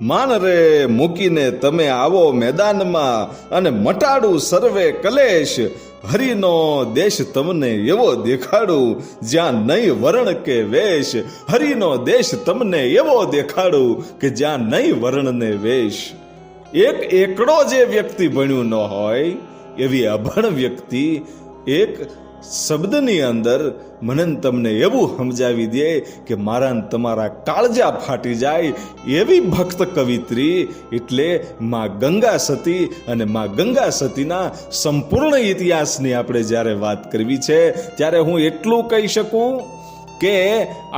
માન રે મૂકીને તમે આવો મેદાનમાં અને મટાડું સર્વે કલેશ. હરિનો દેશ તમને એવો દેખાડું જ્યાં નહીં વર્ણ કે વેશ. હરિનો દેશ તમને એવો દેખાડું કે જ્યાં નહીં વર્ણ ને વેશ. એક એકડો જે વ્યક્તિ ભણ્યું ન હોય એવી અભણ વ્યક્તિ એક શબ્દની અંદર મને તમને એવું સમજાવી દે કે મારા ને તમારા કાળજા ફાટી જાય એવી ભક્ત કવિત્રી એટલે માં ગંગા સતી. અને માં ગંગા સતીના સંપૂર્ણ ઇતિહાસની આપણે જ્યારે વાત કરવી છે ત્યારે હું એટલું કહી શકું કે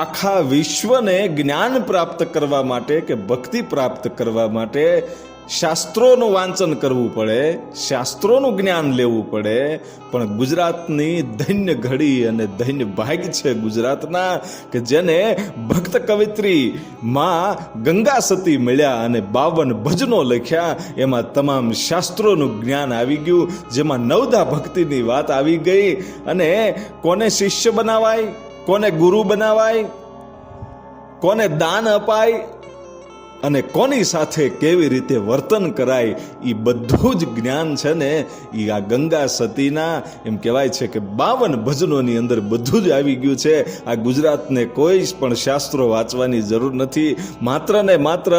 આખા વિશ્વને જ્ઞાન પ્રાપ્ત કરવા માટે કે ભક્તિ પ્રાપ્ત કરવા માટે શાસ્ત્રોનું વાંચન કરવું પડે, શાસ્ત્રોનું જ્ઞાન લેવું પડે. પણ ગુજરાતની ધન્ય ઘડી અને ધન્ય ભાગ્ય છે ગુજરાતના કે જેને ભક્ત કવિત્રી માં ગંગા સતી મળ્યા અને 52 ભજનો લખ્યા. એમાં તમામ શાસ્ત્રોનું જ્ઞાન આવી ગયું, જેમાં નવધા ભક્તિની વાત આવી ગઈ. અને કોને શિષ્ય બનાવાય, કોને ગુરુ બનાવાય, કોને દાન અપાય અને કોની સાથે કેવી રીતે વર્તન કરાય એ બધું જ જ્ઞાન છે ને એ આ ગંગા સતીના એમ કહેવાય છે કે 52 ભજનોની અંદર બધું જ આવી ગયું છે. આ ગુજરાતને કોઈ પણ શાસ્ત્રો વાંચવાની જરૂર નથી. માત્ર ને માત્ર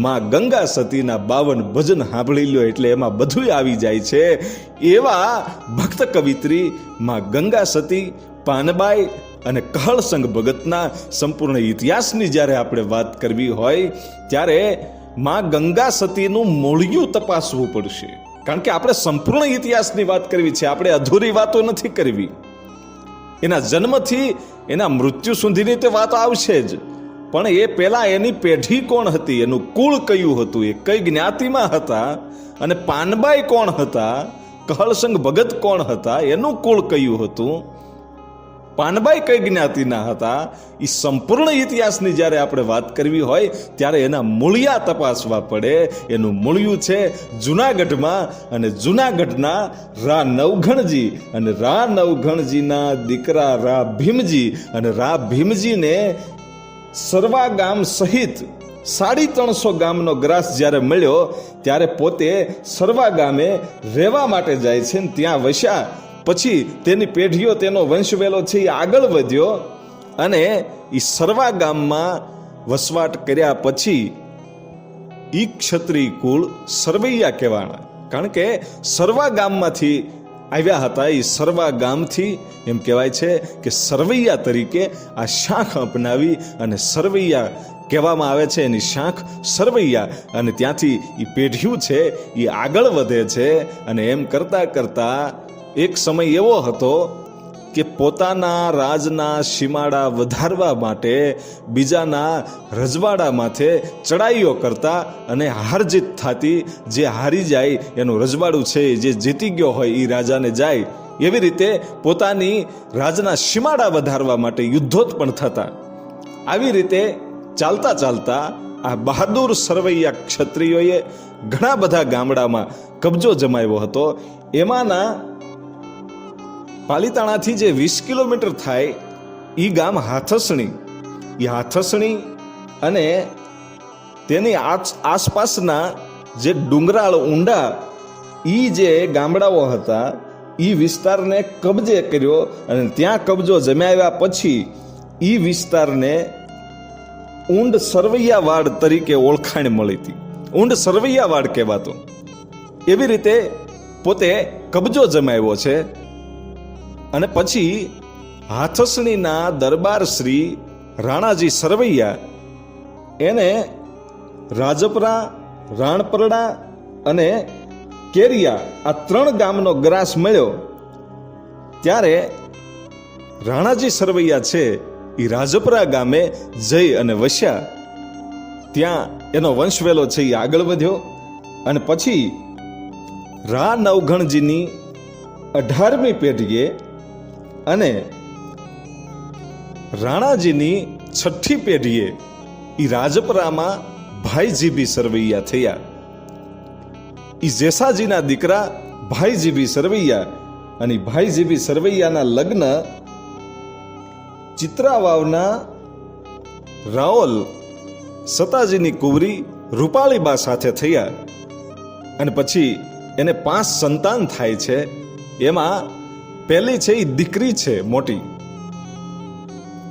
માં ગંગા સતીના 52 ભજન સાંભળી લો એટલે એમાં બધું આવી જાય છે. એવા ભક્ત કવિત્રી માં ગંગા સતી, પાનબાઈ અને કહળસંગ ભગતના સંપૂર્ણ ઇતિહાસની જ્યારે આપણે વાત કરવી હોય ત્યારે માં ગંગા સતીનું મૂળિયું તપાસવું પડશે. કારણ કે આપણે સંપૂર્ણ ઇતિહાસની વાત કરવી છે, આપણે અધૂરી વાતો નથી કરવી. એના જન્મથી એના મૃત્યુ સુધીની તે વાતો આવશે જ, પણ એ પહેલા એની પેઢી કોણ હતી, એનું કુળ કયું હતું, એ કઈ જ્ઞાતિમાં હતા, અને પાનબાઈ કોણ હતા, કહળસંગ ભગત કોણ હતા, એનું કુળ કયું હતું, પાનબાઈ કઈ જ્ઞાતિના હતા, એ સંપૂર્ણ ઇતિહાસની જ્યારે આપણે વાત કરવી હોય ત્યારે એના મૂળિયા તપાસવા પડે. એનું મૂળિયું છે જુનાગઢમાં, અને જુનાગઢના રા નવઘણજી અને રા નવઘણજીના દીકરા રા ભીમજી, અને રા ભીમજીને સરવા ગામ સહિત 350 ગામનો ગ્રાસ જ્યારે મળ્યો ત્યારે પોતે સરવા ગામે રહેવા માટે જાય છે ને ત્યાં વસ્યા. પછી તેની પેઢીઓ, તેનો વંશવેલો છે એ આગળ વધ્યો અને એ સરવા ગામમાં વસવાટ કર્યા પછી ઈ ક્ષત્રિય કુળ સરવૈયા કહેવાના. કારણ કે સરવા ગામમાંથી આવ્યા હતા. એ સરવા ગામથી એમ કહેવાય છે કે સરવૈયા તરીકે આ શાખ અપનાવી અને સરવૈયા કહેવામાં આવે છે. એની શાખ સરવૈયા, અને ત્યાંથી એ પેઢીઓ છે એ આગળ વધે છે. અને એમ કરતા કરતા એક સમય એવો હતો કે પોતાના રાજના સીમાડા વધારવા માટે બીજાના રજવાડા માથે ચડાઈઓ કરતા અને હારજીત થતી. જે હારી જાય એનું રજવાડું છે, જે જીતી ગયો હોય એ રાજાને જાય. એવી રીતે પોતાની રાજના સીમાડા વધારવા માટે યુદ્ધોત્પન્ન થતા. આવી રીતે ચાલતા ચાલતા આ બહાદુર સરવૈયા ક્ષત્રિયોએ ઘણા બધા ગામડામાં કબજો જમાવ્યો હતો. એમાંના પાલીતાણાથી જે 20 કિલોમીટર થાય એ ગામ હાથસણી. એ હાથસણી અને તેની આસપાસના જે ડુંગરાળ ઊંડા એ જે ગામડાઓ હતા એ વિસ્તારને કબજે કર્યો. અને ત્યાં કબજો જમાવ્યા પછી એ વિસ્તારને ઊંડ સરવૈયાવાડ તરીકે ઓળખાણ મળી હતી. ઊંડ સરવૈયાવાડ કહેવાતો. એવી રીતે પોતે કબજો જમાવ્યો છે. અને પછી હાથસણીના દરબાર શ્રી રાણાજી સરવૈયા એને રાજપરા, રાણપરડા અને કેરિયા આ 3 ગામનો ગ્રાસ મળ્યો. ત્યારે રાણાજી સરવૈયા છે એ રાજપરા ગામે જઈ અને વસ્યા. ત્યાં એનો વંશવેલો છે એ આગળ વધ્યો. અને પછી રા નવઘણજીની 18મી પેઢીએ અને રાણાજીની 6ઠી પેઢીએ એ રાજપરામાં ભાઈજીભી સરવૈયા થયા. એ જેસાજીના દીકરા ભાઈજીભી સરવૈયા. અને ભાઈજીભી સરવૈયાના લગ્ન ચિત્રાવાવના રાઓલ સતાજીની કુંવરી રૂપાળીબા સાથે થયા અને પછી એને 5 સંતાન થાય છે. એમાં પહેલી છે એ દીકરી છે મોટી,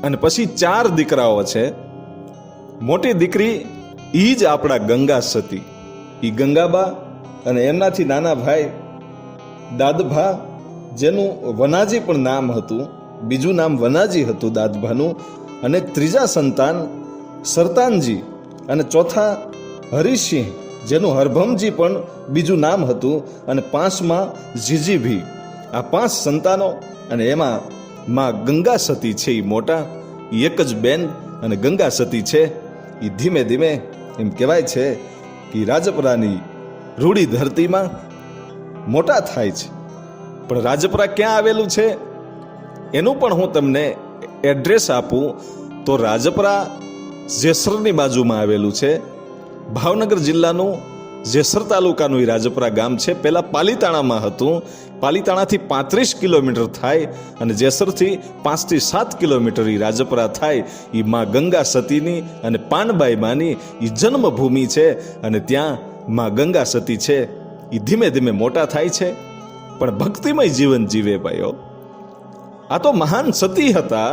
અને પછી 4 દીકરાઓ છે. મોટી દીકરી ઈ જ આપણા ગંગા સતી, ઈ ગંગાબા, અને એમનાથી નાના ભાઈ દાદભા, જેનું વનાજી પણ નામ હતું, બીજું નામ વનાજી હતું દાદભાનું, અને ત્રીજા સંતાન સરતાનજી, અને ચોથા હરિસિંહ, જેનું હરભમજી પણ બીજું નામ હતું, અને 5મા જીજીભી. આ 5 સંતાનો, અને એમાં માં ગંગા સતી છે એ મોટા, એક જ બેન, અને ગંગા સતી છે એ ધીમે ધીમે એમ કહેવાય છે કે રાજપરાની રૂડી ધરતીમાં મોટા થાય છે. પણ રાજપરા ક્યાં આવેલું છે એનું પણ હું તમને એડ્રેસ આપું તો રાજપરા જેસરની બાજુમાં આવેલું છે. ભાવનગર જિલ્લાનું જેસર તાલુકાનું એ રાજપરા ગામ છે. પહેલાં પાલીતાણામાં હતું. પાલીતાણાથી 35 કિલોમીટર થાય, અને જેસરથી 5 થી 7 કિલોમીટર એ રાજપરા થાય. એ માં ગંગા સતીની અને પાનબાઈ માની એ જન્મભૂમિ છે, અને ત્યાં માં ગંગા સતી છે એ ધીમે ધીમે મોટા થાય છે, પણ ભક્તિમય જીવન જીવે ભાઈઓ. આ તો મહાન સતી હતા,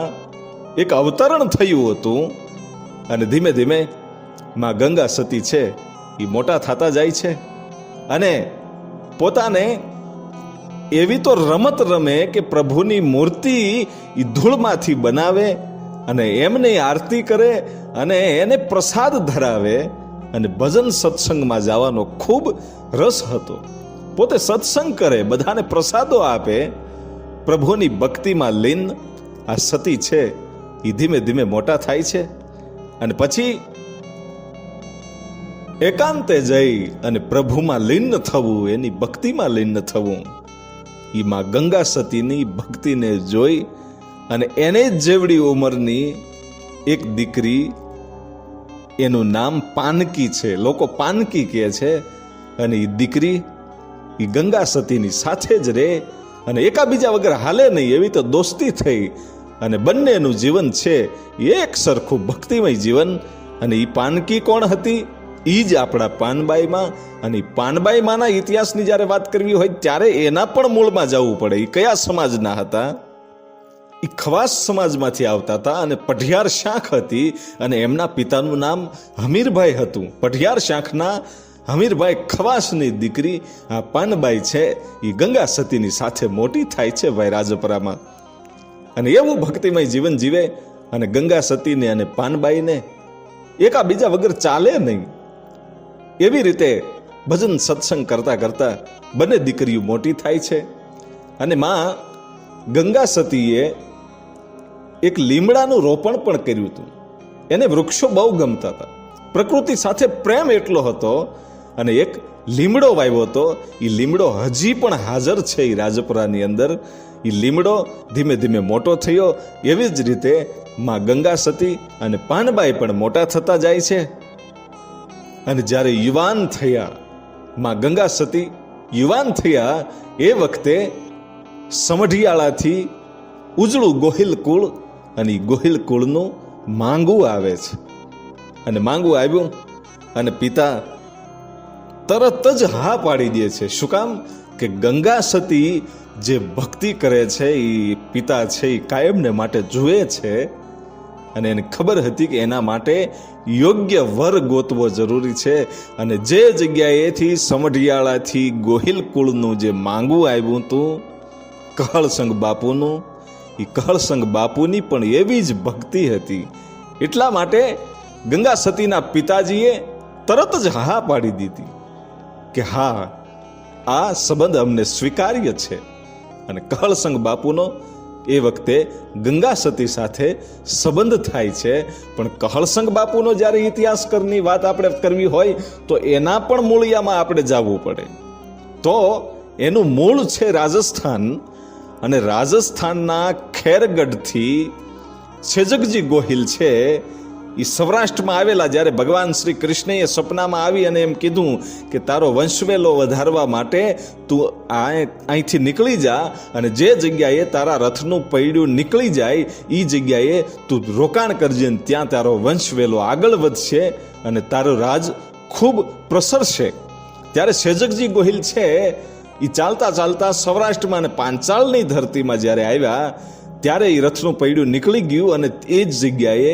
એક અવતરણ થયું હતું, અને ધીમે ધીમે માં ગંગા સતી છે એ મોટા થતા જાય છે, અને પોતાને એવી તો રમત રમે કે પ્રભુની મૂર્તિ એ ધૂળમાંથી બનાવે, અને એમને આરતી કરે, અને એને પ્રસાદ ધરાવે, અને ભજન સત્સંગમાં જવાનો ખૂબ રસ હતો. પોતે સત્સંગ કરે, બધાને પ્રસાદો આપે, પ્રભુની ભક્તિમાં લીન આ સતી છે એ ધીમે ધીમે મોટા થાય છે. અને પછી એકાંતે જઈ અને પ્રભુમાં લીન થવું, એની ભક્તિમાં લીન થવું, એ માં ગંગા સતીની ભક્તિને જોઈ અને એને જ જેવડી ઉંમરની એક દીકરી, એનું નામ પાનકી છે, લોકો પાનકી કહે છે, અને એ દીકરી એ ગંગા સતીની સાથે જ રહે, અને એકાબીજા વગર હાલે નહીં એવી તો દોસ્તી થઈ, અને બંનેનું જીવન છે એક સરખું ભક્તિમય જીવન. અને એ પાનકી કોણ હતી? એ જ આપણા પાનબાઈમાં. અને પાનબાઈમાંના ઇતિહાસની જ્યારે વાત કરવી હોય ત્યારે એના પણ મૂળમાં જવું પડે. એ કયા સમાજના હતા? એ ખવાસ સમાજમાંથી આવતા હતા, અને પઢિયાર શાખ હતી, અને એમના પિતાનું નામ હમીરભાઈ હતું. પઢિયાર શાખના હમીરભાઈ ખવાસની દીકરી આ પાનબાઈ છે એ ગંગા સતીની સાથે મોટી થાય છે ભાઈ રાજપરામાં. અને એવું ભક્તિમય જીવન જીવે, અને ગંગા સતીને અને પાનબાઈને એકાબીજા વગર ચાલે નહીં એવી રીતે ભજન સત્સંગ કરતા કરતા બંને દીકરીઓ મોટી થાય છે. અને માં ગંગા સતીએ એક લીમડાનું રોપણ પણ કર્યું હતું. એને વૃક્ષો બહુ ગમતા હતા, પ્રકૃતિ સાથે પ્રેમ એટલો હતો, અને એક લીમડો વાવ્યો હતો. એ લીમડો હજી પણ હાજર છે એ રાજપરાની અંદર. એ લીમડો ધીમે ધીમે મોટો થયો. એવી જ રીતે માં ગંગા સતી અને પાનબાઈ પણ મોટા થતા જાય છે. અને જ્યારે યુવાન થયા, માં ગંગા સતી યુવાન થયા, એ વખતે સમઢિયાળાથી ઉજળું ગોહિલ કુળ, અને ગોહિલ કુળનું માંગુ આવે છે. અને માંગુ આવ્યું, અને પિતા તરત જ હા પાડી દે છે. શું કામ? કે ગંગા સતી જે ભક્તિ કરે છે એ પિતા છે એ કાયમને માટે જુએ છે, અને એને ખબર હતી કે એના માટે યોગ્ય વર ગોતવો જરૂરી છે. અને જે જગ્યાએથી સમઢિયાળાથી ગોહિલ કુળનું જે માંગુ આવ્યું હતું કહળસંગ બાપુનું, એ કહળસંગ બાપુની પણ એવી જ ભક્તિ હતી. એટલા માટે ગંગા સતીના પિતાજીએ તરત જ હા પાડી દીધી કે હા, આ સંબંધ અમને સ્વીકાર્ય છે. અને કહળસંગ બાપુનો એ વખતે ગંગા સતી સાથે સંબંધ થાય છે. પણ કહળસંગ બાપુનો જ્યારે ઇતિહાસની વાત આપણે કરવી હોય તો એના પણ મૂળિયામાં આપણે જવું પડે. તો એનું મૂળ છે રાજસ્થાન, અને રાજસ્થાનના ખેરગઢથી છેજગજી ગોહિલ છે એ સૌરાષ્ટ્રમાં આવેલા. જ્યારે ભગવાન શ્રી કૃષ્ણએ સપનામાં આવી અને એમ કીધું કે તારો વંશવેલો વધારવા માટે તું અહીંથી નીકળી જા, અને જે જગ્યાએ તારા રથનું પૈડું નીકળી જાય એ જગ્યાએ તું રોકાણ કરજે, ત્યાં તારો વંશવેલો આગળ વધશે અને તારું રાજ ખૂબ પ્રસરશે. ત્યારે સેજકજી ગોહિલ છે એ ચાલતા ચાલતા સૌરાષ્ટ્રમાં અને પાંચાળની ધરતીમાં જ્યારે આવ્યા ત્યારે એ રથનું પૈડું નીકળી ગયું અને એ જ જગ્યાએ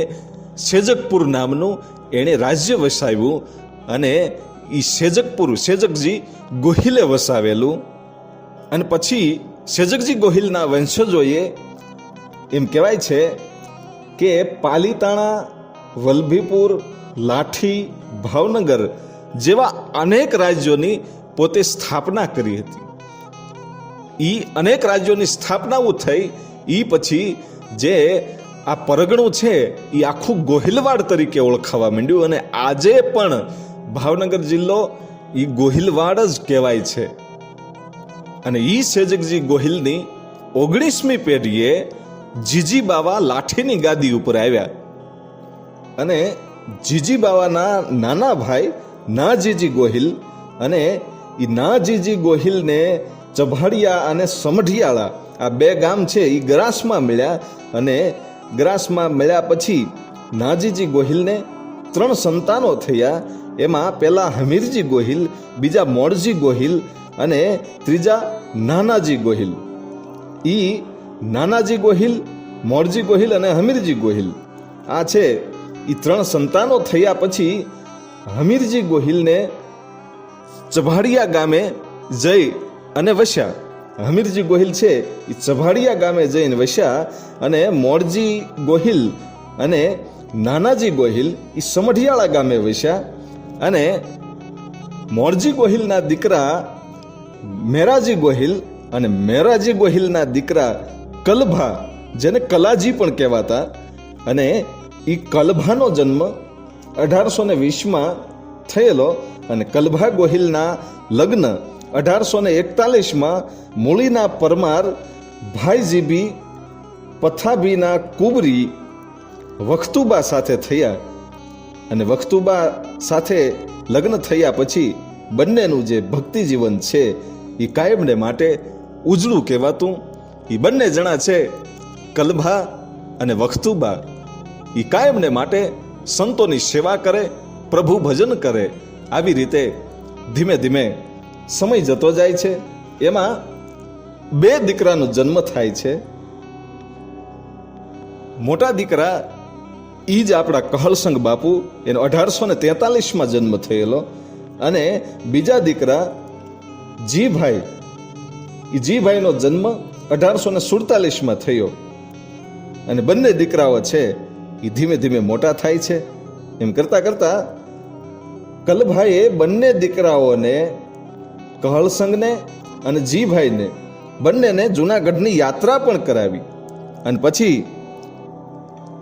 સેજકપુર નામનું એણે રાજ્ય વસાવ્યું અને એ સેજકજી ગોહિલે વસાવેલું. અને પછી સેજકજી ગોહિલના વંશજોએ એમ કહેવાય છે કે પાલીતાણા, વલભીપુર, લાઠી, ભાવનગર જેવા અનેક રાજ્યોની પોતે સ્થાપના કરી હતી. એ અનેક રાજ્યોની સ્થાપનાઓ થઈ. એ પછી જે આ પરગણું છે એ આખું ગોહિલવાડ તરીકે ઓળખાવા માંડ્યું અને આજે પણ ભાવનગર જિલ્લો એ ગોહિલવાડ જ કહેવાય છે. અને એ સેજકજી ગોહિલની 19મી પેઢીએ જીજી બાવા લાઠીની ગાદી ઉપર આવ્યા અને જીજી બાવાના નાના ભાઈ નાજીજી ગોહિલ અને એ નાજીજી ગોહિલને ચભાડિયા અને સમઢિયાળા આ બે ગામ છે એ ગરાસમાં મળ્યા અને ગરાસમાં મળ્યા પછી નાજીજી ગોહિલને 3 સંતાનો થયા. એમાં પહેલા હમીરજી ગોહિલ, બીજા મોડજી ગોહિલ અને ત્રીજા નાનાજી ગોહિલ. ઈ નાનાજી ગોહિલ, મોડજી ગોહિલ અને હમીરજી ગોહિલ આ છે એ 3 સંતાનો થયા પછી હમીરજી ગોહિલને ચભાડિયા ગામે જઈ અને વસ્યા. હમીરજી ગોહિલ છે એ ચભાડિયા ગામે જઈને વસ્યા અને મોડજી ગોહિલ અને નાનાજી ગોહિલ એ સમઢિયાળા ગામે વસ્યા. અને મોરજી ગોહિલના દીકરા મેરાજી ગોહિલ અને મેરાજી ગોહિલના દીકરા કલભા, જેને કલાજી પણ કહેવાતા, અને એ કલભાનો જન્મ 1820માં થયેલો અને કલભા ગોહિલના લગ્ન 1841માં મૂળીના પરમાર ભાઈજીબી પથાભીના કુબરી વખતુબા સાથે થયા. અને વખતુબા સાથે લગ્ન થયા પછી બંનેનું જે ભક્તિ જીવન છે એ કાયમને માટે ઉજળું કહેવાતું. એ બંને જણા છે કલભા અને વખતુબા એ કાયમને માટે સંતોની સેવા કરે, પ્રભુ ભજન કરે. આવી રીતે ધીમે ધીમે સમય જતો જાય છે. એમાં 2 દીકરાનો જન્મ થાય છે. મોટા દીકરા ઈ જ આપણા કહલસંગ બાપુ, એનો 1843માં જન્મ થયેલો. અને બીજા દીકરા જીભાઈ, એ જીભાઈનો જન્મ 1847માં થયો. અને બંને દીકરાઓ છે એ ધીમે ધીમે મોટા થાય છે. એમ કરતા કરતા કલભાઈએ બંને દીકરાઓને, કહલસંગને અને જીભાઈને બંનેને જૂનાગઢની યાત્રા પણ કરાવી. અને પછી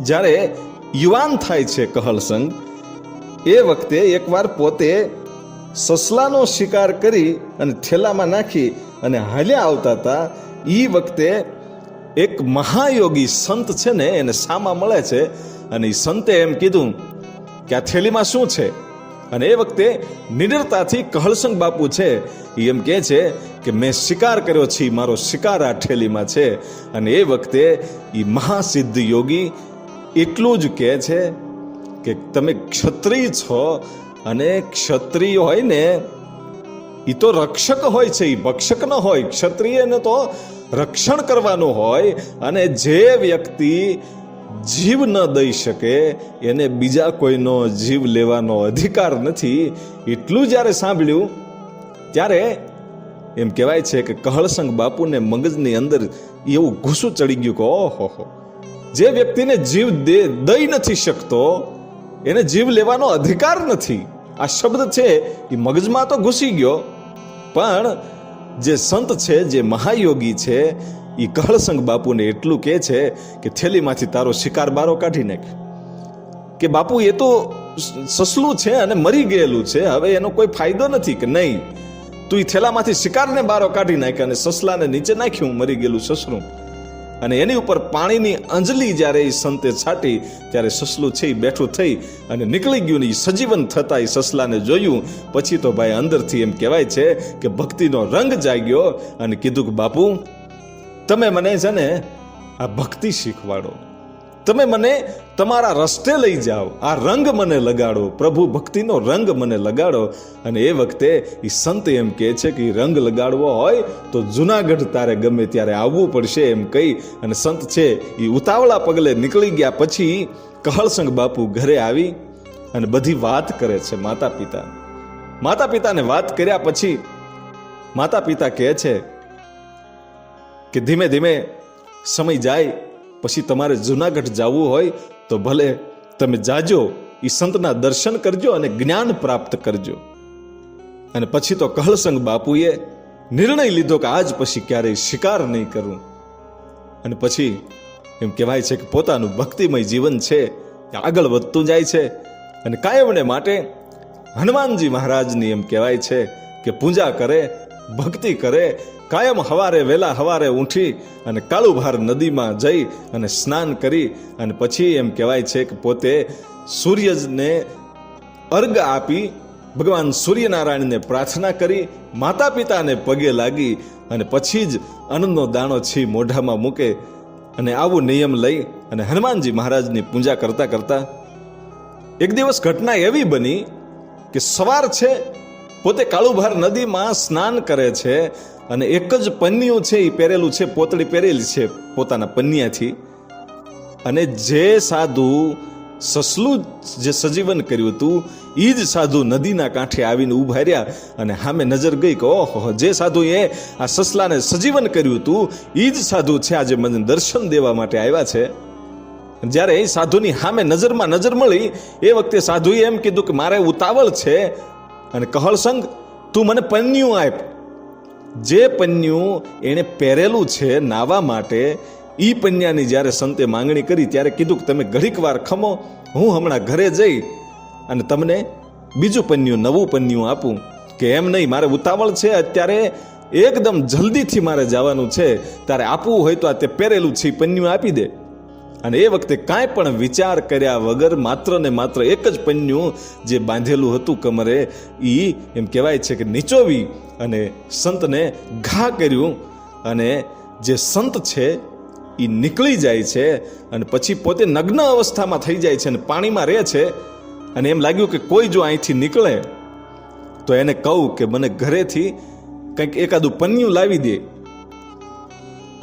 જ્યારે યુવાન થાય છે કહલસંગ, એ વખતે એકવાર પોતે સસલાનો શિકાર કરી અને થેલામાં નાખી અને હાલ્યા આવતા હતા. એ વખતે એક મહાયોગી સંત છે ને એને સામા મળે છે અને એ સંતે એમ કીધું કે આ થેલીમાં શું છે? અને એ વખતે નિડરતાથી કહલસંગ બાપુ છે એ એમ કહે છે કે મેં શિકાર કર્યો છે, મારો શિકાર આ થેલીમાં છે. અને એ વખતે એ મહાસિદ્ધ યોગી એટલું જ કહે છે કે તમે ક્ષત્રિય છો અને ક્ષત્રિય હોય ને એ તો રક્ષક હોય છે, એ ભક્ષક ન હોય. ક્ષત્રિયને તો રક્ષણ કરવાનું હોય અને જે વ્યક્તિ જીવ ન દઈ શકે એને બીજા કોઈનો જીવ લેવાનો અધિકાર નથી. એટલું જ્યારે સાંભળ્યું ત્યારે એમ કહેવાય છે કે કહલસંગ બાપુને મગજની અંદર એવું ઘૂસું ચડી ગયું કે ઓહો, જે વ્યક્તિને જીવ દઈ નથી શકતો એને જીવ લેવાનો અધિકાર નથી. આ શબ્દ છે એ મગજમાં તો ઘૂસી ગયો. પણ જે સંત છે, જે મહાયોગી છે, એ કહલસંગ બાપુને એટલું કહે છે કે થેલીમાંથી તારો શિકાર બારો કાઢી નાખ. કે બાપુ એ તો સસલું છે અને મરી ગયેલું છે, હવે એનો કોઈ ફાયદો નથી. કે નહીં, તું એ થેલામાંથી શિકારને બારો કાઢી નાખ. અને સસલાને નીચે નાખ્યું, મરી ગયેલું સસલું. અને એની ઉપર પાણીની અંજલી જ્યારે એ સંતે છાટી ત્યારે સસલું છે એ બેઠું થઈ અને નીકળી ગયું ને એ સજીવન થતા એ સસલાને જોયું. પછી તો ભાઈ અંદરથી એમ કહેવાય છે કે ભક્તિનો રંગ જાગ્યો અને કીધું કે બાપુ તમે મને છે ને આ ભક્તિ શીખવાડો, તમે મને તમારા રસ્તે લઈ જાઓ, આ રંગ મને લગાડો, પ્રભુ ભક્તિનો રંગ મને લગાડો. અને એ વખતે એ સંત એમ કહે છે કે રંગ લગાડવો હોય તો જુનાગઢ તારે ગમે ત્યારે આવવું પડશે એમ કહી અને સંત છે એ ઉતાવળા પગલે નીકળી ગયા. પછી કહળસંગ બાપુ ઘરે આવી અને બધી વાત કરે છે માતા પિતાને વાત કર્યા પછી માતા પિતા કહે છે કે ધીમે ધીમે સમય જાય પછી તમારે જુનાગઢ જવું હોય તો ભલે તમે જાજો, એ સંતના દર્શન કરજો અને જ્ઞાન પ્રાપ્ત કરજો. અને પછી તો કહળસંગ બાપુએ નિર્ણય લીધો કે આજ પછી ક્યારેય શિકાર નહીં કરું. અને પછી એમ કહેવાય છે કે પોતાનું ભક્તિમય જીવન છે આગળ વધતું જાય છે. અને કાયમને માટે હનુમાનજી મહારાજની એમ કહેવાય છે કે પૂજા કરે, ભક્તિ કરે. કાયમ વહેલા હવારે ઉઠી અને કાળુભાર નદીમાં જઈ અને સ્નાન કરી અને પછી એમ કહેવાય છે કે પોતે સૂર્યને અર્ઘ આપી ભગવાન સૂર્યનારાયણને પ્રાર્થના કરી, માતા પિતાને પગે લાગી અને પછી જ અન્નનો દાણો છી મોઢામાં મૂકે. અને આવો નિયમ લઈ અને હનુમાનજી મહારાજની પૂજા કરતા કરતા એક દિવસ ઘટના એવી બની કે સવાર છે, પોતે કાળુભાર નદીમાં સ્નાન કરે છે અને એક જ પન્નિયું છે એ પહેરેલું છે, પોતળી પહેરેલી છે પોતાના પન્નિયાથી. અને જે સાધુ સસલું જે સજીવન કર્યું હતું એ જ સાધુ નદીના કાંઠે આવીને ઉભા રહ્યા અને સામે નજર ગઈ કે ઓહો, જે સાધુએ આ સસલાને સજીવન કર્યું હતું એ જ સાધુ છે આજે મને દર્શન દેવા માટે આવ્યા છે. જ્યારે એ સાધુની સામે નજરમાં નજર મળી એ વખતે સાધુએ એમ કીધું કે મારે ઉતાવળ છે અને કહળસંગ તું મને પન્નિયું આપ. જે પન્નિયું એણે પહેરેલું છે નાવા માટે એ પન્યાની જ્યારે સંતે માંગણી કરી ત્યારે કીધું કે તમે ઘડીક વાર ખમો, હું હમણાં ઘરે જઈ અને તમને બીજું પન્નિયું નવું પન્નિયું આપું. કે એમ નહીં, મારે ઉતાવળ છે અત્યારે, એકદમ જલ્દીથી મારે જવાનું છે, તારે આપવું હોય તો આ તે પહેરેલું છે પન્નિયું આપી દે. અને એ વખતે કાંઈ પણ વિચાર કર્યા વગર માત્ર ને માત્ર એક જ પન્નિયું જે બાંધેલું હતું કમરે એ એમ કહેવાય છે કે નીચોવી અને સંતને ઘા કર્યું. અને જે સંત છે એ નીકળી જાય છે અને પછી પોતે નગ્ન અવસ્થામાં થઈ જાય છે અને પાણીમાં રહે છે. અને એમ લાગ્યું કે કોઈ જો અહીંથી નીકળે તો એને કહું કે મને ઘરેથી કંઈક એકાદું પન્નિયું લાવી દે,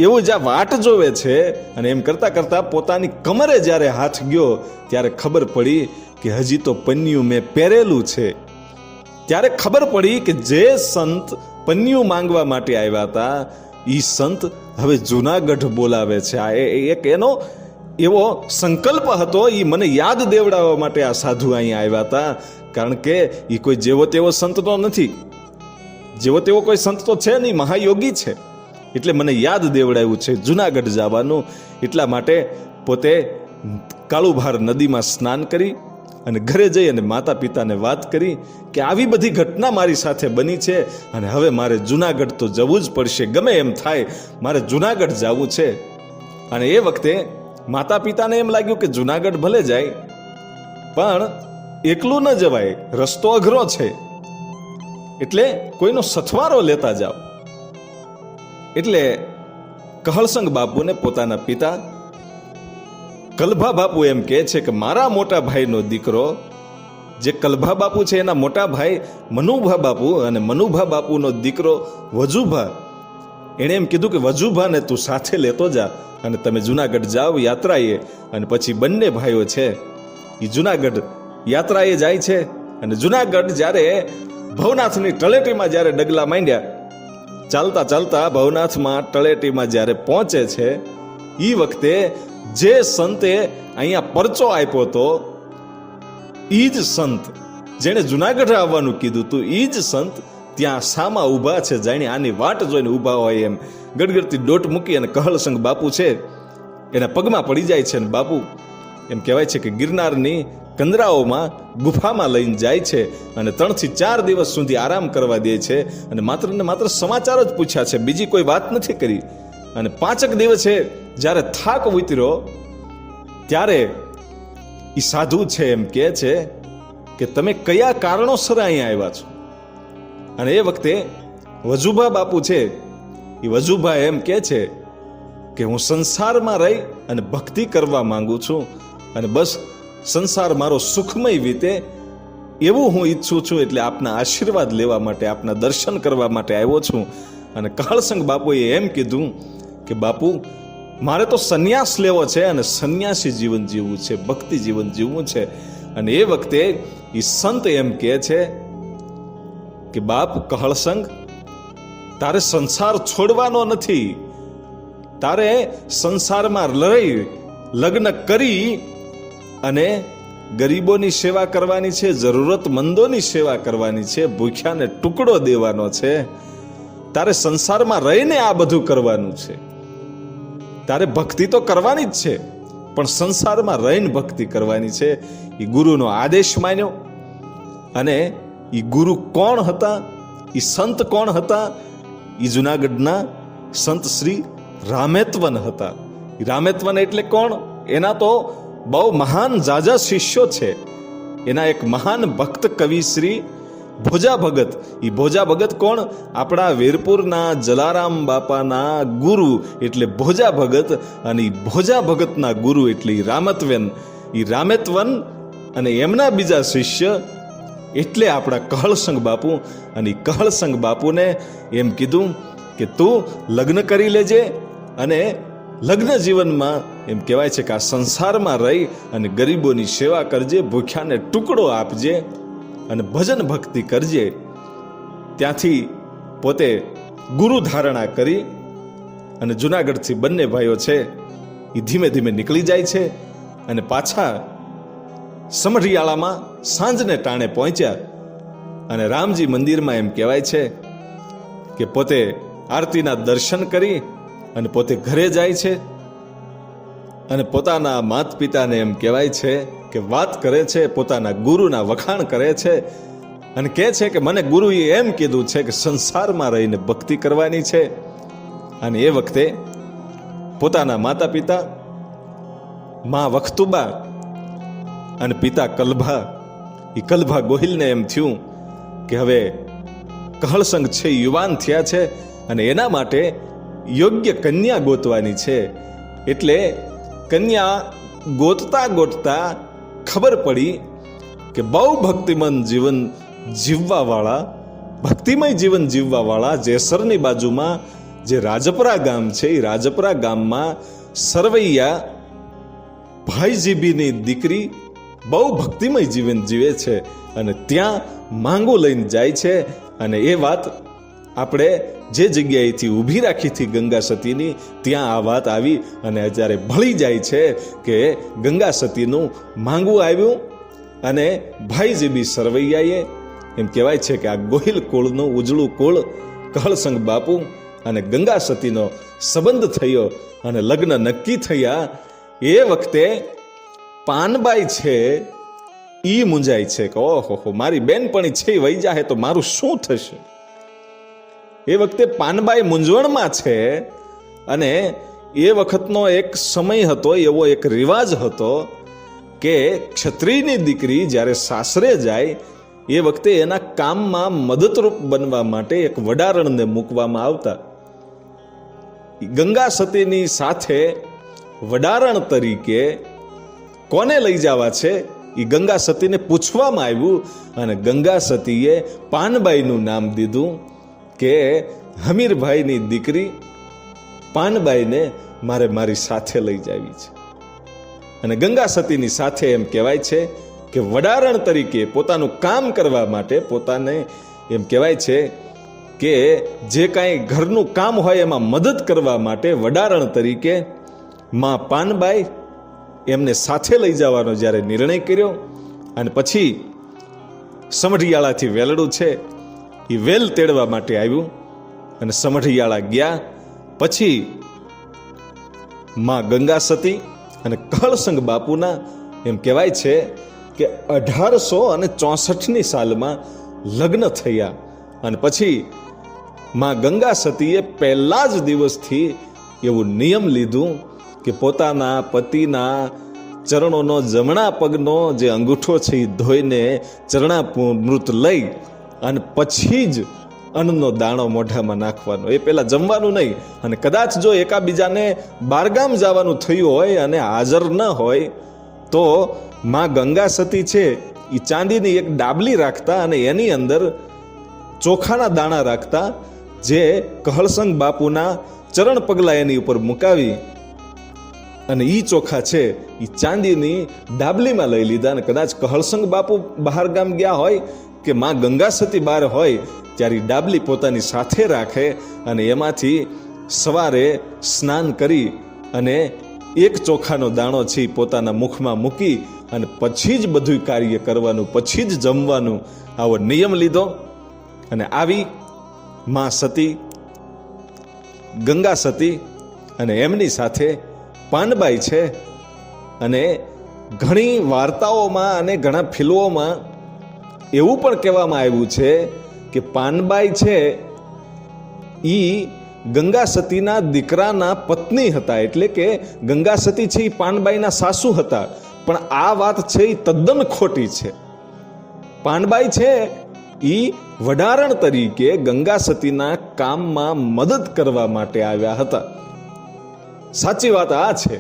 એવું જ્યાં વાટ જોવે છે. અને એમ કરતા કરતા પોતાની કમરે જ્યારે હાથ ગયો ત્યારે ખબર પડી કે હજી તો પન્નિયું મેં પહેરેલું છે. ત્યારે ખબર પડી કે જે સંત પન્નિયું માંગવા માટે આવ્યા હતા એ સંત હવે જુનાગઢ બોલાવે છે. આ એક એનો એવો સંકલ્પ હતો, એ મને યાદ દેવડાવવા માટે આ સાધુ અહીંયા આવ્યા હતા. કારણ કે એ કોઈ જેવો તેવો સંત તો નથી, જેવો તેવો કોઈ સંત તો છે નહીં, મહાયોગી છે. એટલે મને યાદ દેવડાવ્યું છે જુનાગઢ જવાનું. એટલા માટે પોતે કાળુભાર નદીમાં સ્નાન કરી અને ઘરે જઈ અને માતા પિતાને વાત કરી કે આવી બધી ઘટના મારી સાથે બની છે અને હવે મારે જુનાગઢ તો જવું જ પડશે, ગમે એમ થાય મારે જુનાગઢ જવું છે. અને એ વખતે માતા પિતાને એમ લાગ્યું કે જુનાગઢ ભલે જાય પણ એકલું ન જવાય, રસ્તો અઘરો છે, એટલે કોઈનો સથવારો લેતા જાઓ. એટલે કહળસંગ બાપુને પોતાના પિતા કલભા બાપુ એમ કહે છે કે મારા મોટા ભાઈનો દીકરો જે કલભા બાપુ છે એના મોટા ભાઈ મનુભા બાપુ અને મનુભા બાપુનો દીકરો વજુભા, એણે એમ કીધું કે વજુભાને તું સાથે લેતો જા અને તમે જુનાગઢ જાઓ યાત્રાએ. અને પછી બંને ભાઈઓ છે એ જુનાગઢ યાત્રાએ જાય છે. અને જુનાગઢ જ્યારે ભવનાથની તળેટીમાં જ્યારે ડગલા માંડ્યા, ચાલતા ચાલતા ભવનાથમાં તળેટીમાં જ્યારે પહોંચે છે એ વખતે જે સંતે અહીંયા પરચો આપ્યો હતો એ જ સંત જેણે જુનાગઢ આવવાનું કીધું હતું એ જ સંત ત્યાં સામા ઊભા છે. જાણે આની વાટ જોઈને ઊભા હોય એમ ગડગડતી દોટ મૂકી અને કહળસંગ બાપુ છે એના પગમાં પડી જાય છે. અને બાપુ એમ કહેવાય છે કે ગિરનારની કંદરાઓમાં ગુફામાં લઈને જાય છે અને 3 થી 4 દિવસ સુધી આરામ કરવા દે છે. અને માત્ર ને માત્ર સમાચાર જ પૂછ્યા છે, બીજી કોઈ વાત નથી કરી. અને 5 દિવસે જ્યારે થાક ઉતર્યો ત્યારે એ સાધુ છે એમ કહે છે કે તમે કયા કારણોસર અહીંયા આવ્યા છો. અને એ વખતે વજુભા બાપુ છે એ વજુભા એમ કહે છે કે હું સંસારમાં રહી અને ભક્તિ કરવા માંગુ છું અને બસ સંસાર મારો સુખમય વીતે એવું હું ઈચ્છું છું. એટલે આપના આશીર્વાદ લેવા માટે, આપના દર્શન કરવા માટે આવ્યો છું. અને કહળસંગ બાપુએ એમ કીધું કે બાપુ, મારે તો સંન્યાસ લેવો છે અને સંન્યાસી જીવન જીવવું છે, ભક્તિ જીવન જીવવું છે. અને એ વખતે એ સંત એમ કહે છે કે બાપ કહળસંગ, તારે સંસાર છોડવાનો નથી, તારે સંસારમાં રહી લગ્ન કરી અને ગરીબોની સેવા કરવાની છે, જરૂરતમંદોની સેવા કરવાની છે, ભૂખ્યાને ટુકડો દેવાનો છે. તારે સંસારમાં રહીને આ બધું કરવાનું છે. તારે ભક્તિ તો કરવાની જ છે, પણ સંસારમાં રહીને ભક્તિ કરવાની છે. એ ગુરુનો આદેશ માન્યો. અને એ ગુરુ કોણ હતા? એ સંત કોણ હતા? એ જુનાગઢના સંત શ્રી રામેત્વન હતા. રામેત્વન એટલે કોણ? એના તો બહુ મહાન જાજા શિષ્યો છે. એના એક મહાન ભક્ત કવિ શ્રી ભોજા ભગત. એ ભોજા ભગત કોણ? આપણા વીરપુરના જલારામ બાપાના ગુરુ એટલે ભોજા ભગત. અને એ ભોજા ભગતના ગુરુ એટલે રામેત્વન. એ રામેત્વન અને એમના બીજા શિષ્ય એટલે આપણા કહળસંગ બાપુ. અને કહળસંગ બાપુને એમ કીધું કે તું લગ્ન કરી લેજે અને લગ્ન જીવનમાં એમ કહેવાય છે કે આ સંસારમાં રહી અને ગરીબોની સેવા કરજે, ભૂખ્યાને ટુકડો આપજે અને ભજન ભક્તિ કરજે. ત્યાંથી પોતે ગુરુ ધારણા કરી અને જુનાગઢથી બંને ભાઈઓ છે એ ધીમે ધીમે નીકળી જાય છે અને પાછા સમઢિયાળામાં સાંજને ટાણે પહોંચ્યા. અને રામજી મંદિરમાં એમ કહેવાય છે કે પોતે આરતીના દર્શન કરી અને પોતે ઘરે જાય છે અને પોતાના માત પિતાને એમ કહેવાય છે કે વાત કરે છે, પોતાના ગુરુના વખાણ કરે છે અને કહે છે કે મને ગુરુએ એમ કીધું છે કે સંસારમાં રહીને ભક્તિ કરવાની છે. અને એ વખતે પોતાના માતા પિતા મા વખતુબા અને પિતા કલભા, એ કલભા ગોહિલને એમ થયું કે હવે કહળસંગ છે યુવાન થયા છે અને એના માટે યોગ્ય કન્યા ગોતવાની છે. એટલે કન્યા ગોતતા ગોતતા ખબર પડી કે બહુ ભક્તિમંત જીવન જીવવાવાળા, ભક્તિમય જીવન જીવવાવાળા જેસરની બાજુમાં જે રાજપરા ગામ છે, એ રાજપરા ગામમાં સરવૈયા ભાઈજીબીની દીકરી બહુ ભક્તિમય જીવન જીવે છે અને ત્યાં માંગુ લઈને જાય છે. અને એ વાત આપણે જે જગ્યાએથી ઊભી રાખી હતી ગંગા સતીની, ત્યાં આ વાત આવી અને જ્યારે ભળી જાય છે કે ગંગા સતીનું માંગવું આવ્યું. અને ભાઈજીબી સરવૈયાએ એમ કહેવાય છે કે આ ગોહિલ કુળનું ઉજળું કુળ કહળસંગ બાપુ અને ગંગા સતીનો સંબંધ થયો અને લગ્ન નક્કી થયા. એ વખતે પાનબાઈ છે ઈ મૂંઝાય છે કે ઓહો, મારી બેનપણી છે વહી જાહે તો મારું શું થશે? એ વખતે પાનબાઈ મૂંઝવણમાં છે. અને એ વખતનો એક સમય હતો, એવો એક રિવાજ હતો કે ક્ષત્રિયની દીકરી જ્યારે સાસરે જાય એ વખતે એના કામમાં મદદરૂપ બનવા માટે એક વડારણને મૂકવામાં આવતા. ગંગા સતીની સાથે વડારણ તરીકે કોને લઈ જવા છે એ ગંગા સતીને પૂછવામાં આવ્યું અને ગંગા સતીએ પાનબાઈનું નામ દીધું કે હમીરભાઈની દીકરી પાનબાઈને મારે મારી સાથે લઈ જાવી છે. અને ગંગા સતીની સાથે એમ કહેવાય છે કે વડારણ તરીકે પોતાનું કામ કરવા માટે, પોતાને એમ કહેવાય છે કે જે કાંઈ ઘરનું કામ હોય એમાં મદદ કરવા માટે વડારણ તરીકે માં પાનબાઈ એમને સાથે લઈ જવાનો જ્યારે નિર્ણય કર્યો. અને પછી સમઢિયાળાથી વેલડું છે એ વેલ તેડવા માટે આવ્યું અને સમઢિયાળા ગયા. પછી માં ગંગા સતી અને કહળસંગ બાપુના એમ કહેવાય છે કે 1864ની સાલમાં લગ્ન થયા. અને પછી માં ગંગા સતીએ પહેલા જ દિવસથી એવું નિયમ લીધું કે પોતાના પતિના ચરણોનો જમણા પગનો જે અંગૂઠો છે એ ધોઈને ચરણામૃત લઈ અને પછી જ અન્નનો દાણો મોઢામાં નાખવાનો, એ પહેલા જમવાનું નહીં. અને કદાચ જો એકાબીજાને બારગામ જવાનું થયું હોય અને હાજર ન હોય તો માં ગંગા સતી છે એ ચાંદીની એક ડાબલી રાખતા અને એની અંદર ચોખાના દાણા રાખતા, જે કહલસંગ બાપુના ચરણ પગલા એની ઉપર મુકાવી અને ઈ ચોખા છે એ ચાંદીની ડાબલીમાં લઈ લીધા. અને કદાચ કહલસંગ બાપુ બહાર ગામ ગયા હોય કે માં ગંગા સતી બહાર હોય ત્યારે ડાબલી પોતાની સાથે રાખે અને એમાંથી સવારે સ્નાન કરી અને એક ચોખાનો દાણો છે પોતાના મુખમાં મૂકી અને પછી જ બધું કાર્ય કરવાનું, પછી જ જમવાનું, આવો નિયમ લીધો. અને આવી માં સતી, ગંગા સતી અને એમની સાથે પાનબાઈ છે. અને ઘણી વાર્તાઓમાં અને ઘણા ફિલ્મોમાં એવું પણ કહેવામાં આવ્યું છે કે પાનબાઈ છે એ ગંગા સતીના દીકરાના પત્ની હતા, એટલે કે ગંગા સતી છે એ પાનબાઈના સાસુ હતા. પણ આ વાત છે એ તદ્દન ખોટી છે. પાનબાઈ છે એ વડારણ તરીકે ગંગા સતીના કામમાં મદદ કરવા માટે આવ્યા હતા. સાચી વાત આ છે.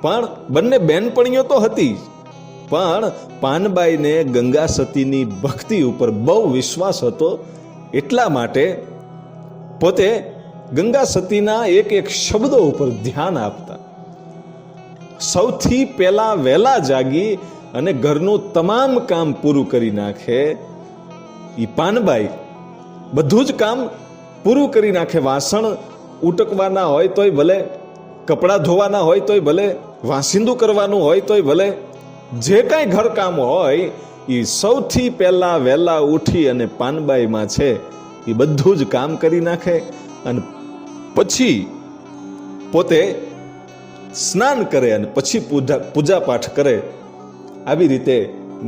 પણ બંને બેનપણીઓ તો હતી, પણ પાનબાઈને ગંગા સતીની ભક્તિ ઉપર બહુ વિશ્વાસ હતો. એટલા માટે પોતે ગંગા સતીના એક એક શબ્દો ઉપર ધ્યાન આપતા. સૌથી પહેલા વહેલા જાગી અને ઘરનું તમામ કામ પૂરું કરી નાખે ઈ પાનબાઈ. બધું જ કામ પૂરું કરી નાખે. વાસણ ઉટકવાના હોય તોય ભલે, કપડાં ધોવાના હોય તોય ભલે, વાસિંદુ કરવાનું હોય તોય ભલે, જે કાંઈ ઘરકામ હોય એ સૌથી પહેલા વહેલા ઉઠી અને પાનબાઈમાં છે એ બધું જ કામ કરી નાખે અને પછી પોતે સ્નાન કરે અને પછી પૂજા પાઠ કરે. આવી રીતે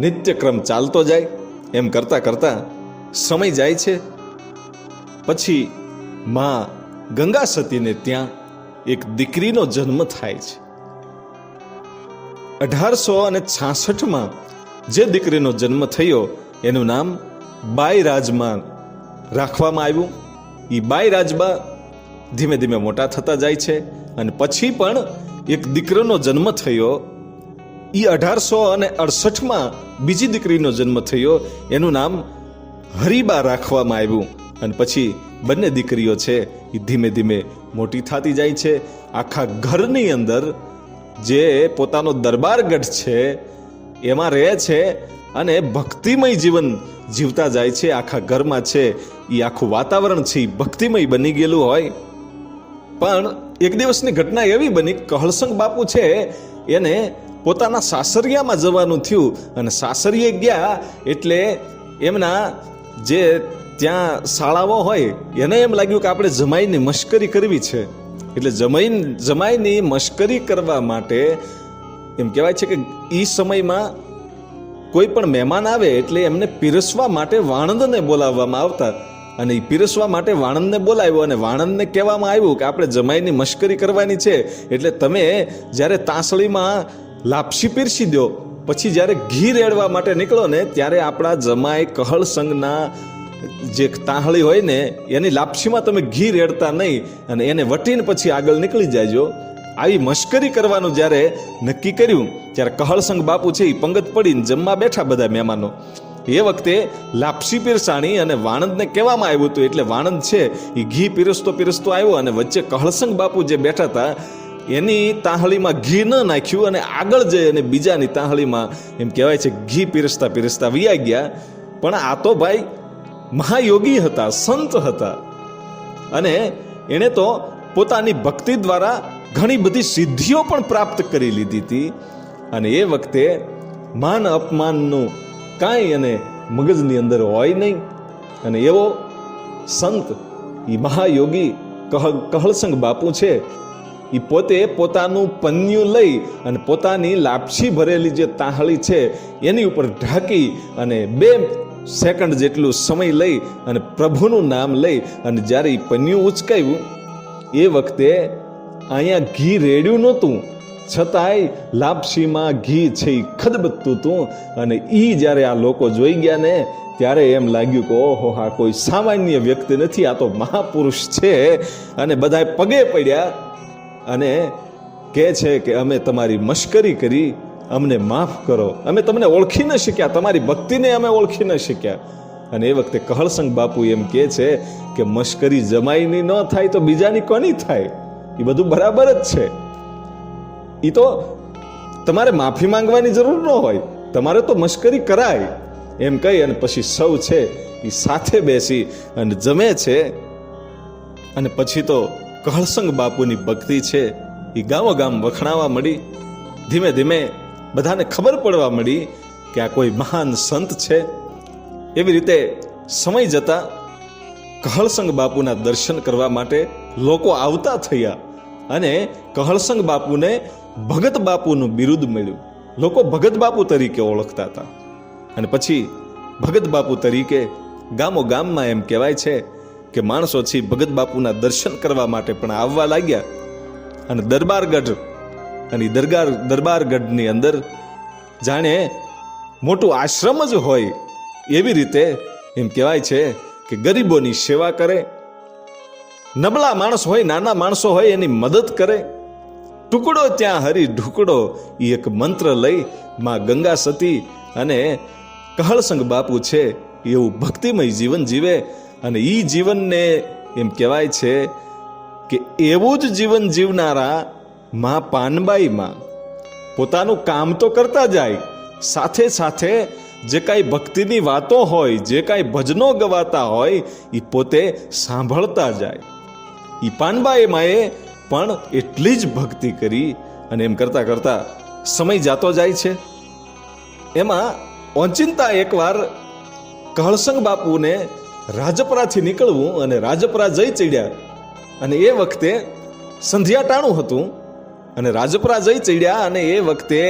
નિત્યક્રમ ચાલતો જાય. એમ કરતા કરતા સમય જાય છે. પછી માં ગંગા સતીને ત્યાં એક દીકરીનો જન્મ થાય છે. 1866માં જે દીકરીનો જન્મ થયો એનું નામ બાઈ રાજમાં રાખવામાં આવ્યું. એ બાઈ રાજબા ધીમે ધીમે મોટા થતા જાય છે અને પછી પણ એક દીકરીનો જન્મ થયો. એ 1868માં બીજી દીકરીનો જન્મ થયો, એનું નામ હરિબા રાખવામાં આવ્યું. અને પછી બંને દીકરીઓ છે એ ધીમે ધીમે મોટી થતી જાય છે. આખા ઘરની અંદર જે પોતાનો દરબારગઢ છે એમાં રહે છે અને ભક્તિમય જીવન જીવતા જાય છે. આખા ઘરમાં છે એ આખું વાતાવરણ છે એ ભક્તિમય બની ગયેલું હોય. પણ એક દિવસની ઘટના એવી બની, કહલસંગ બાપુ છે એને પોતાના સાસરિયામાં જવાનું થયું અને સાસરિયે ગયા એટલે એમના જે ત્યાં શાળાઓ હોય એને એમ લાગ્યું કે આપણે જમાઈની મશ્કરી કરવી છે. એટલે જમાઈની મશ્કરી કરવા માટે એમ કહેવાય છે કે એ સમયમાં કોઈ પણ મહેમાન આવે એટલે એમને પીરસવા માટે વાણંદને બોલાવવામાં આવતા. અને એ પીરસવા માટે વાણંદને બોલાવ્યો અને વાણંદને કહેવામાં આવ્યું કે આપણે જમાઈની મશ્કરી કરવાની છે, એટલે તમે જ્યારે તાંસળીમાં લાપસી પીરસી દો, પછી જ્યારે ઘી રેડવા માટે નીકળો ને ત્યારે આપણા જમાઈ કહલસંગના જે તાહળી હોય ને એની લાપસીમાં તમે ઘી રેડતા નહીં અને એને વટીને પછી આગળ નીકળી જાયજો. આવી મશ્કરી કરવાનું જ્યારે નક્કી કર્યું ત્યારે કહલસંગ બાપુ છે એ પંગત પડીને જમવા બેઠા બધા મહેમાનો. એ વખતે લાપસી પીરસાણી અને વાણંદને કહેવામાં આવ્યું હતું, એટલે વાણંદ છે એ ઘી પીરસતો આવ્યો અને વચ્ચે કહલસંગ બાપુ જે બેઠા હતા એની તાહળીમાં ઘી ન નાખ્યું અને આગળ જઈ અને બીજાની તાહળીમાં એમ કહેવાય છે ઘી પીરસતા વિયા ગયા. પણ આ તો ભાઈ મહાયોગી હતા, સંત હતા અને એણે તો પોતાની ભક્તિ દ્વારા ઘણી બધી સિદ્ધિઓ પણ પ્રાપ્ત કરી લીધી હતી. અને એ વખતે માન અપમાનનું કાંઈ અને મગજની અંદર હોય નહીં. અને એવો સંત એ મહાયોગી કહલસંગ બાપુ છે એ પોતે પોતાનું પન્યું લઈ અને પોતાની લાપસી ભરેલી જે તાહળી છે એની ઉપર ઢાંકી અને 2 સેકન્ડ જેટલું સમય લઈ અને પ્રભુનું નામ લઈ અને જ્યારે એ પન્યું ઉચકાયું એ વખતે અહીંયા ઘી રેડ્યું નહોતું, છતાંય લાપસીમાં ઘી છે એ ખદબદતું હતું. અને એ જ્યારે આ લોકો જોઈ ગયા ને ત્યારે એમ લાગ્યું કે ઓહો, હા કોઈ સામાન્ય વ્યક્તિ નથી, આ તો મહાપુરુષ છે. અને બધાએ પગે પડ્યા અને કહે છે કે અમે તમારી મશ્કરી કરી, અમને માફ કરો, અમે તમને ઓળખી ન શક્યા, તમારી ભક્તિને અમે ઓળખી ન શક્યા. અને એ વખતે કહળસંગ બાપુ એમ કહે છે કે મશ્કરી જમાઈની ન થાય તો બીજાની કોની થાય? એ બધું બરાબર જ છે. એ તો તમારે માફી માંગવાની જરૂર ન હોય, તમારે તો મશ્કરી કરાય એમ કહી અને પછી સૌ છે એ સાથે બેસી અને જમે છે. અને પછી તો કહળસંગ બાપુની ભક્તિ છે એ ગામો ગામ વખણાવા મળી. ધીમે ધીમે બધાને ખબર પડવા મળી કે આ કોઈ મહાન સંત છે. એવી રીતે સમય જતા કહળસંગ બાપુના દર્શન કરવા માટે લોકો આવતા થયા અને કહળસંગ બાપુને ભગત બાપુનું બિરુદ મળ્યું. લોકો ભગત બાપુ તરીકે ઓળખતા હતા. અને પછી ભગત બાપુ તરીકે ગામો ગામમાં એમ કહેવાય છે કે માણસો છે ભગત બાપુના દર્શન કરવા માટે પણ આવવા લાગ્યા. અને દરબારગઢ અને દરબારગઢની અંદર જાણે મોટું આશ્રમ જ હોય એવી રીતે એમ કહેવાય છે કે ગરીબોની સેવા કરે, નબળા માણસ હોય, નાના માણસો હોય એની મદદ કરે. ટુકડો ત્યાં હરી ઢુકડો એ એક મંત્ર લઈ માં ગંગા સતી અને કહળસંગ બાપુ છે એવું ભક્તિમય જીવન જીવે. અને એ જીવનને એમ કહેવાય છે કે એવું જ જીવન જીવનારા માં પાનબાઈમાં પોતાનું કામ તો કરતા જાય, સાથે સાથે જે કાંઈ ભક્તિની વાતો હોય, જે કાંઈ ભજનો ગવાતા હોય એ પોતે સાંભળતા જાય. એ પાનબાઈમાએ પણ એટલી જ ભક્તિ કરી. અને એમ કરતા કરતા સમય જાતો જાય છે. એમાં ઓચિંતા એકવાર કહળસંગ બાપુને રાજપરાથી નીકળવું અને રાજપરા જઈ ચડ્યા. અને એ વખતે સંધ્યા ટાણું હતું અને રાજપરા જઈ ચડ્યા. અને એ વખતે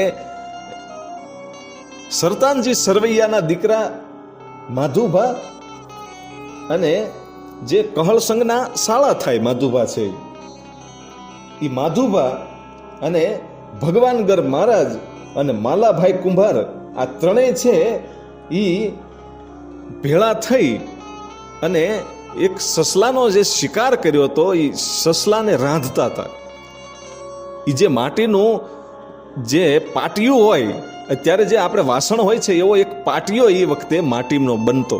સરતાનજી સરવૈયાના દીકરા માધુભા અને જે કહળસંગના શાળા થાય માધુભા છે એ માધુભા અને ભગવાનગર મહારાજ અને માલાભાઈ કુંભાર આ ત્રણેય છે એ ભેળા થઈ અને એક સસલાનો જે શિકાર કર્યો હતો એ સસલાને રાંધતા હતા. એ જે માટીનું જે પાટિયું હોય, અત્યારે જે આપણે વાસણ હોય છે એવો એક પાટિયો એ વખતે માટીનો બનતો.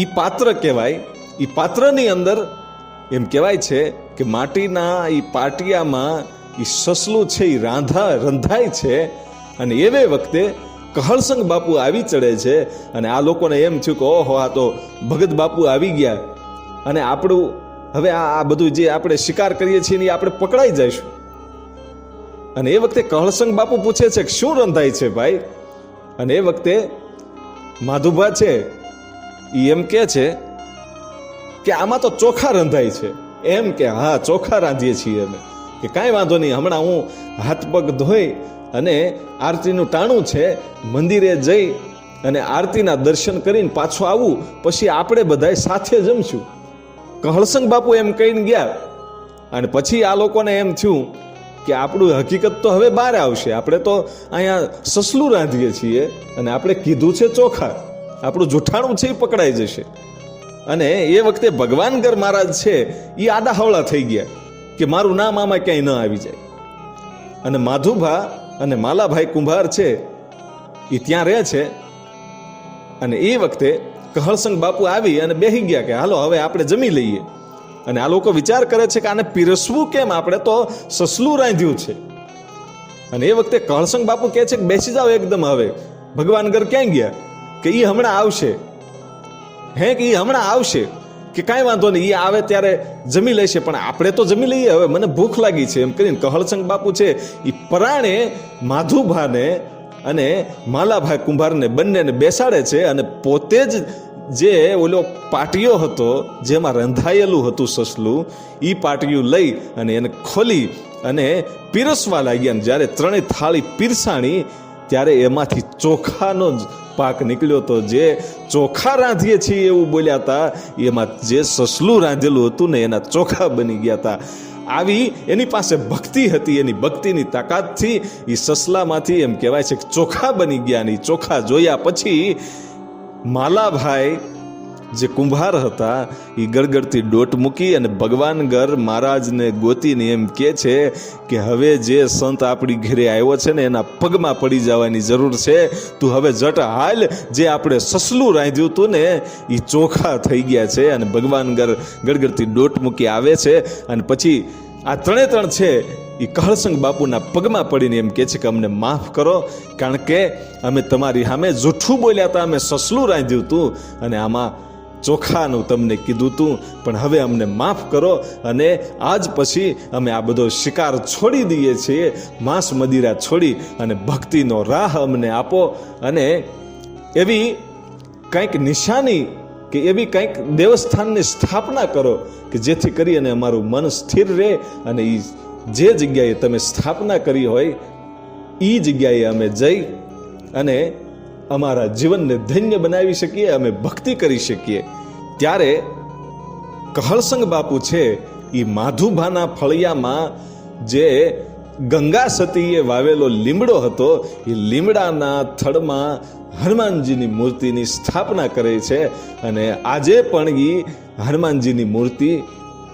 એ પાત્ર કહેવાય. એ પાત્રની અંદર એમ કહેવાય છે કે માટીના એ પાટિયામાં એ સસલું છે એ રંધાય છે. અને એવે વખતે કહળસંગ બાપુ આવી ચડે છે. અને આ લોકોને એમ થયું કે ઓહો, આ તો ભગત બાપુ આવી ગયા અને આપણું હવે આ બધું જે આપણે શિકાર કરીએ છીએ એ આપણે પકડાઈ જઈશું. અને એ વખતે કહળસંગ બાપુ પૂછે છે કે શું રંધાય છે ભાઈ? અને એ વખતે માધુભા છે એ એમ કહે છે કે આમાં તો ચોખા રંધાય છે. એમ કે હા, ચોખા રાંધીએ છીએ અમે. કે કાંઈ વાંધો નહીં, હમણાં હું હાથ પગ ધોઈ અને આરતીનું ટાણું છે, મંદિરે જઈ અને આરતીના દર્શન કરીને પાછું આવું, પછી આપણે બધાય સાથે જમશું. કહળસંગ બાપુ એમ કહીને ગયા. અને પછી આ લોકોને એમ થયું કે આપણું હકીકત તો હવે બહાર આવશે. આપણે તો અહીંયા સસલું રાંધીએ છીએ અને આપણે કીધું છે ચોખા, આપણું જૂઠાણું છે એ પકડાઈ જશે. અને એ વખતે ભગવાનગર મહારાજ છે એ આડા હવળા થઈ ગયા કે મારું નામ આમાં ક્યાંય ન આવી જાય. અને માધુભા અને માલાભાઈ કુંભાર છે એ ત્યાં રહે છે. અને એ વખતે કહળસંગ બાપુ આવી અને બેસી ગયા કે હાલો હવે આપણે જમી લઈએ. અને આ લોકો વિચાર કરે છે કે આને પીરસવું કેમ, આપણે તો સસલું રાંધ્યું છે. અને એ વખતે કહળસંગ બાપુ કહે છે કે બેસી જાઓ એકદમ, હવે ભગવાનગર ક્યાં ગયા? કે એ હમણાં આવશે. હે કે એ હમણાં આવશે? કે કાંઈ વાંધો નહીં, એ આવે ત્યારે જમી લેશે, પણ આપણે તો જમી લઈએ, હવે મને ભૂખ લાગી છે. એમ કરીને કહળસંગ બાપુ છે એ પરાણે માધુભાને અને માલાભાઈ કુંભારને બંનેને બેસાડે છે. અને પોતે જ જે ઓલો પાટિયો હતો જેમાં રંધાયેલું હતું સસલું, એ પાટિયું લઈ અને એને ખોલી અને પીરસવા લાગ્યા. અને જ્યારે ત્રણેય થાળી પીરસાણી ત્યારે એમાંથી ચોખાનો જ પાક નીકળ્યો હતો. જે ચોખા રાંધીએ છીએ એવું બોલ્યા હતા, એમાં જે સસલું રાંધેલું હતું ને એના ચોખા બની ગયા હતા. આવી એની પાસે ભક્તિ હતી. એની ભક્તિની તાકાતથી એ સસલામાંથી એમ કહેવાય છે કે ચોખા બની ગયા. અને ચોખા જોયા પછી માલાભાઈ જે કુંભાર હતા એ ગળગળતી ડોટ મૂકી અને ભગવાન ઘર મહારાજને ગોતીને એમ કહે છે કે હવે જે સંત આપણી ઘરે આવ્યો છે ને એના પગમાં પડી જવાની જરૂર છે. તું હવે જટ હાલ, જે આપણે સસલું રાંધ્યું હતું ને એ ચોખા થઈ ગયા છે. અને ભગવાન ઘર ગળગળતી ડોટ મૂકી આવે છે અને પછી આ ત્રણ છે એ કહળસંગ બાપુના પગમાં પડીને એમ કહે છે કે અમને માફ કરો, કારણ કે અમે તમારી સામે જૂઠું બોલ્યા હતા, અમે સસલું રાંધ્યું હતું અને આમાં ચોખાનું તમને કીધું હતું, પણ હવે અમને માફ કરો અને આજ પછી અમે આ બધો શિકાર છોડી દઈએ છીએ, માંસ મદિરા છોડી અને ભક્તિનો રાહ અમને આપો અને એવી કંઈક નિશાની કે એવી કંઈક દેવસ્થાનની સ્થાપના કરો કે જેથી કરી અને અમારું મન સ્થિર રહે અને એ જે જગ્યાએ તમે સ્થાપના કરી હોય એ જગ્યાએ અમે જઈ અને અમારા જીવનને ધન્ય બનાવી શકીએ, અમે ભક્તિ કરી શકીએ. ત્યારે કહળસંગ બાપુ છે એ માધુભાના ફળિયામાં જે ગંગા સતીએ વાવેલો લીમડો હતો એ લીમડાના થડમાં હનુમાનજીની મૂર્તિની સ્થાપના કરે છે અને આજે પણ એ હનુમાનજીની મૂર્તિ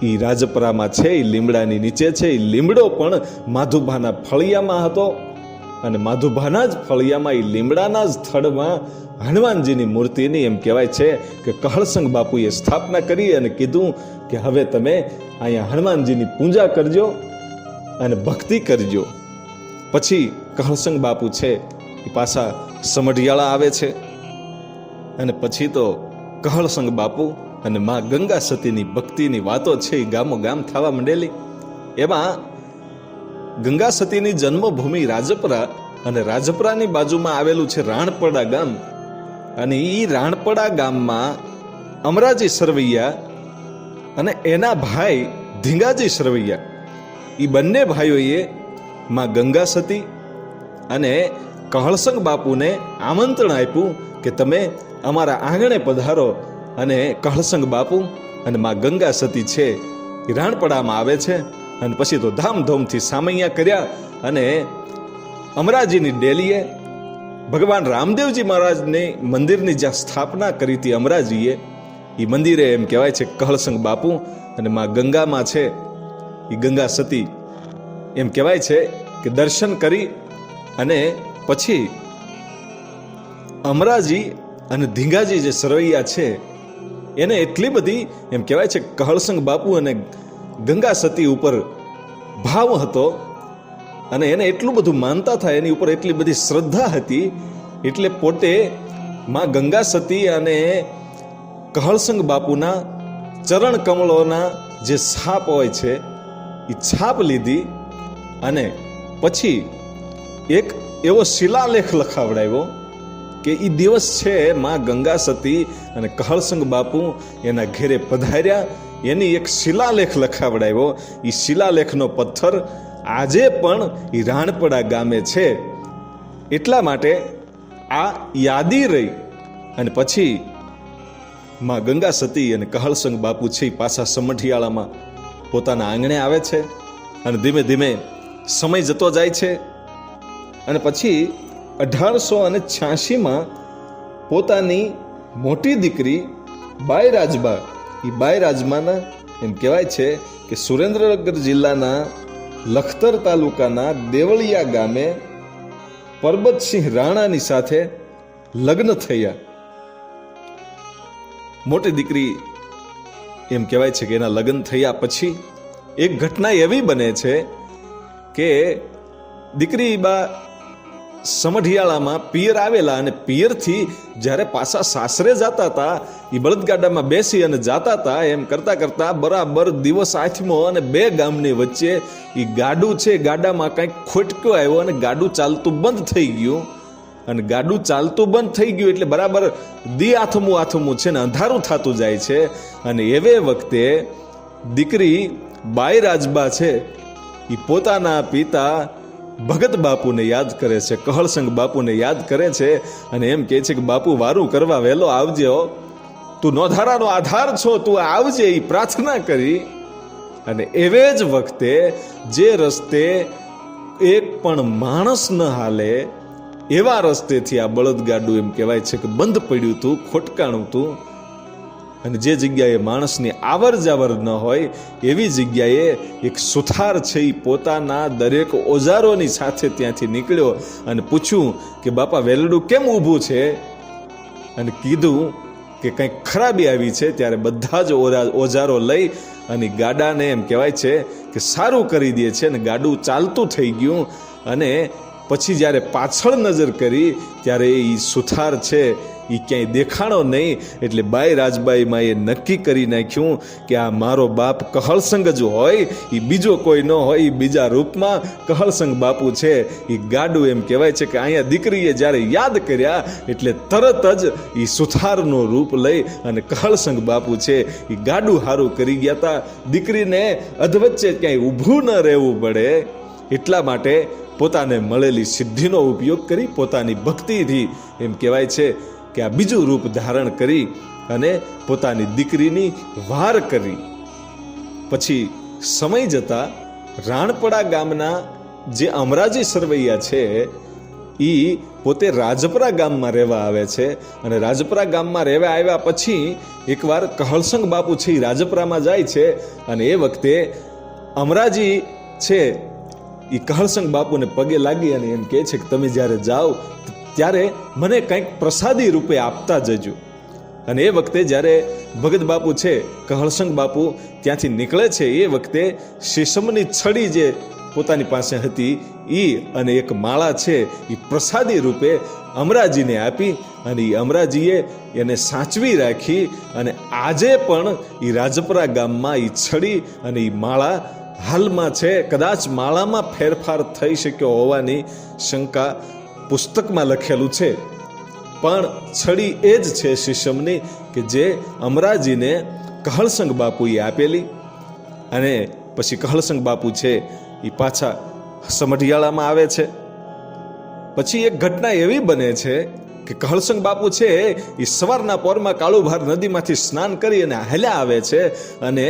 એ રાજપરામાં છે, એ લીમડાની નીચે છે. એ લીમડો પણ માધુભાના ફળિયામાં હતો અને માધુભાના જ ફળિયામાં એ લીમડાના જ થડમાં હનુમાનજીની મૂર્તિની એમ કહેવાય છે કે કહળસંગ બાપુએ સ્થાપના કરી અને કીધું કે હવે તમે અહીંયા હનુમાનજીની પૂજા કરજો અને ભક્તિ કરજો. પછી કહળસંગ બાપુ છે એ પાછા સમઢિયાળા આવે છે અને પછી તો કહળસંગ બાપુ અને મા ગંગા સતીની ભક્તિની વાતો છે એ ગામો ગામ થવા માંડેલી. એમાં ગંગા સતીની જન્મભૂમિ રાજપરા અને રાજપરાની બાજુમાં આવેલું છે રાણપડા ગામ અને એ રાણપડા ગામમાં અમરાજી સરવૈયા અને એના ભાઈ ધીંગાજી સરવૈયા એ બંને ભાઈઓએ માં ગંગા સતી અને કહળસંગ બાપુને આમંત્રણ આપ્યું કે તમે અમારા આંગણે પધારો. અને કહળસંગ બાપુ અને માં ગંગા સતી છે એ રાણપડામાં આવે છે અને પછી તો ધામધૂમથી સામૈયા કર્યા અને અમરાજીની ડેલીએ ભગવાન રામદેવજી મહારાજની મંદિરની જ્યાં સ્થાપના કરી હતી અમરાજીએ, એ મંદિરે એમ કહેવાય છે કહળસંગ બાપુ અને માં ગંગામાં છે એ ગંગા સતી એમ કહેવાય છે કે દર્શન કરી અને પછી અમરાજી અને ધીંગાજી જે સરવૈયા છે એને એટલી બધી એમ કહેવાય છે કહળસંગ બાપુ અને ગંગા સતી ઉપર ભાવ હતો અને એને એટલું બધું માનતા થાય, એની ઉપર એટલી બધી શ્રદ્ધા હતી, એટલે પોતે માં ગંગા સતી અને કહળસંગ બાપુના ચરણ કમળોના જે છાપ હોય છે એ છાપ લીધી અને પછી એક એવો શિલાલેખ લખાવડાવ્યો કે એ દિવસ છે માં ગંગા સતી અને કહળસંગ બાપુ એના ઘેરે પધાર્યા, એની એક શિલાલેખ લખાવડાવ્યો. એ શિલાલેખનો પથ્થર આજે પણ એ રાણપડા ગામે છે. એટલા માટે આ યાદી રહી અને પછી માં ગંગા સતી અને કહળસંગ બાપુ છે એ પાછા સમઢિયાળામાં પોતાના આંગણે આવે છે અને ધીમે ધીમે સમય જતો જાય છે અને પછી 1886માં પોતાની મોટી દીકરી બાયરાજબા, એ બાયરાજમાના એમ કહેવાય છે કે સુરેન્દ્રનગર જિલ્લાના લખતર તાલુકાના દેવળિયા ગામે પરબતસિંહ રાણાની સાથે લગ્ન થયા. મોટી દીકરી એમ કહેવાય છે કે એના લગ્ન થયા પછી એક ઘટના એવી બને છે કે દીકરી બા સમઢિયાળામાં પિયર આવેલા અને પિયરથી જ્યારે પાછા સાસરે જતા હતા એ બળદગાડામાં બેસી અને જતા હતા. એમ કરતા કરતા બરાબર દિવસ 8મો અને બે ગામની વચ્ચે એ ગાડું છે, ગાડામાં કંઈક ખોટકો આવ્યો અને ગાડું ચાલતું બંધ થઈ ગયું અને ગાડું ચાલતું બંધ થઈ ગયું એટલે બરાબર દી આથમું છે ને અંધારું થતું જાય છે. અને એવે વખતે દીકરી બાયરાજબા છે એ પોતાના પિતા ભગત બાપુને યાદ કરે છે, કહળસંગ બાપુને યાદ કરે છે અને એમ કહે છે કે બાપુ વારું કરવા વહેલો આવજો, તું નોધારાનો આધાર છો, તું આવજે, એ પ્રાર્થના કરી. અને એવે જ વખતે જે રસ્તે એક પણ માણસ ન હાલે એવા રસ્તેથી આ બળદગાડું એમ કહેવાય છે કે બંધ પડ્યું હતું, ખોટકાણું હતું. અને જે જગ્યાએ માણસની આવર જાવર ન હોય એવી જગ્યાએ એક સુથાર છે એ પોતાના દરેક ઓજારોની સાથે ત્યાંથી નીકળ્યો અને પૂછ્યું કે બાપા વેલડું કેમ ઊભું છે, અને કીધું કે કંઈક ખરાબી આવી છે. ત્યારે બધા જ ઓજારો લઈ અને ગાડાને એમ કહેવાય છે કે સારું કરી દે છે અને ગાડું ચાલતું થઈ ગયું. અને પછી જ્યારે પાછળ નજર કરી ત્યારે એ સુથાર છે એ ક્યાંય દેખાણો નહીં. એટલે બાઈ રાજબાઈમાં એ નક્કી કરી નાખ્યું કે આ મારો બાપ કહળસંગ જ હોય, એ બીજો કોઈ ન હોય, એ બીજા રૂપમાં કહળસંગ બાપુ છે. એ ગાડું એમ કહેવાય છે કે અહીંયા દીકરીએ જ્યારે યાદ કર્યા એટલે તરત જ એ સુથારનું રૂપ લઈ અને કહળસંગ બાપુ છે એ ગાડું હારું કરી ગયા હતા. દીકરીને અધવચ્ચે ક્યાંય ઊભું ન રહેવું પડે એટલા માટે પોતાને મળેલી સિદ્ધિનો ઉપયોગ કરી પોતાની ભક્તિથી એમ કહેવાય છે કે આ બીજું રૂપ ધારણ કરી અને પોતાની દીકરીની વાર કરી. પછી સમય જતા રાણપડા ગામના જે અમરાજી સરવૈયા છે એ પોતે રાજપરા ગામમાં રહેવા આવે છે. અને રાજપરા ગામમાં રહેવા આવ્યા પછી એકવાર કહળસંગ બાપુ છે એ રાજપરામાં જાય છે. અને એ વખતે અમરાજી છે એ કહળસંગ બાપુને પગે લાગી અને એમ કહે છે કે તમે જ્યારે જાઓ ત્યારે મને કંઈક પ્રસાદી રૂપે આપતા જજો. અને એ વખતે જ્યારે ભગત બાપુ છે કહળસંગ બાપુ ત્યાંથી નીકળે છે એ વખતે શીશમની છડી જે પોતાની પાસે હતી એ અને એક માળા છે એ પ્રસાદી રૂપે અમરાજીને આપી અને એ અમરાજીએ એને સાચવી રાખી. અને આજે પણ એ રાજપરા ગામમાં એ છડી અને એ માળા હાલમાં છે. કદાચ માળામાં ફેરફાર થઈ શક્યો હોવાની શંકા પુસ્તકમાં લખેલું છે, પણ છડી એ જ છે શીશમની કે જે અમરાજીને કહળસંગ બાપુએ આપેલી. અને પછી કહળસંગ બાપુ છે એ પાછા સમઢિયાળામાં આવે છે. પછી એક ઘટના એવી બને છે કે કહળસંગ બાપુ છે એ સવારના પોરમાં કાળુભાર નદીમાંથી સ્નાન કરી અને હાલ્યા આવે છે. અને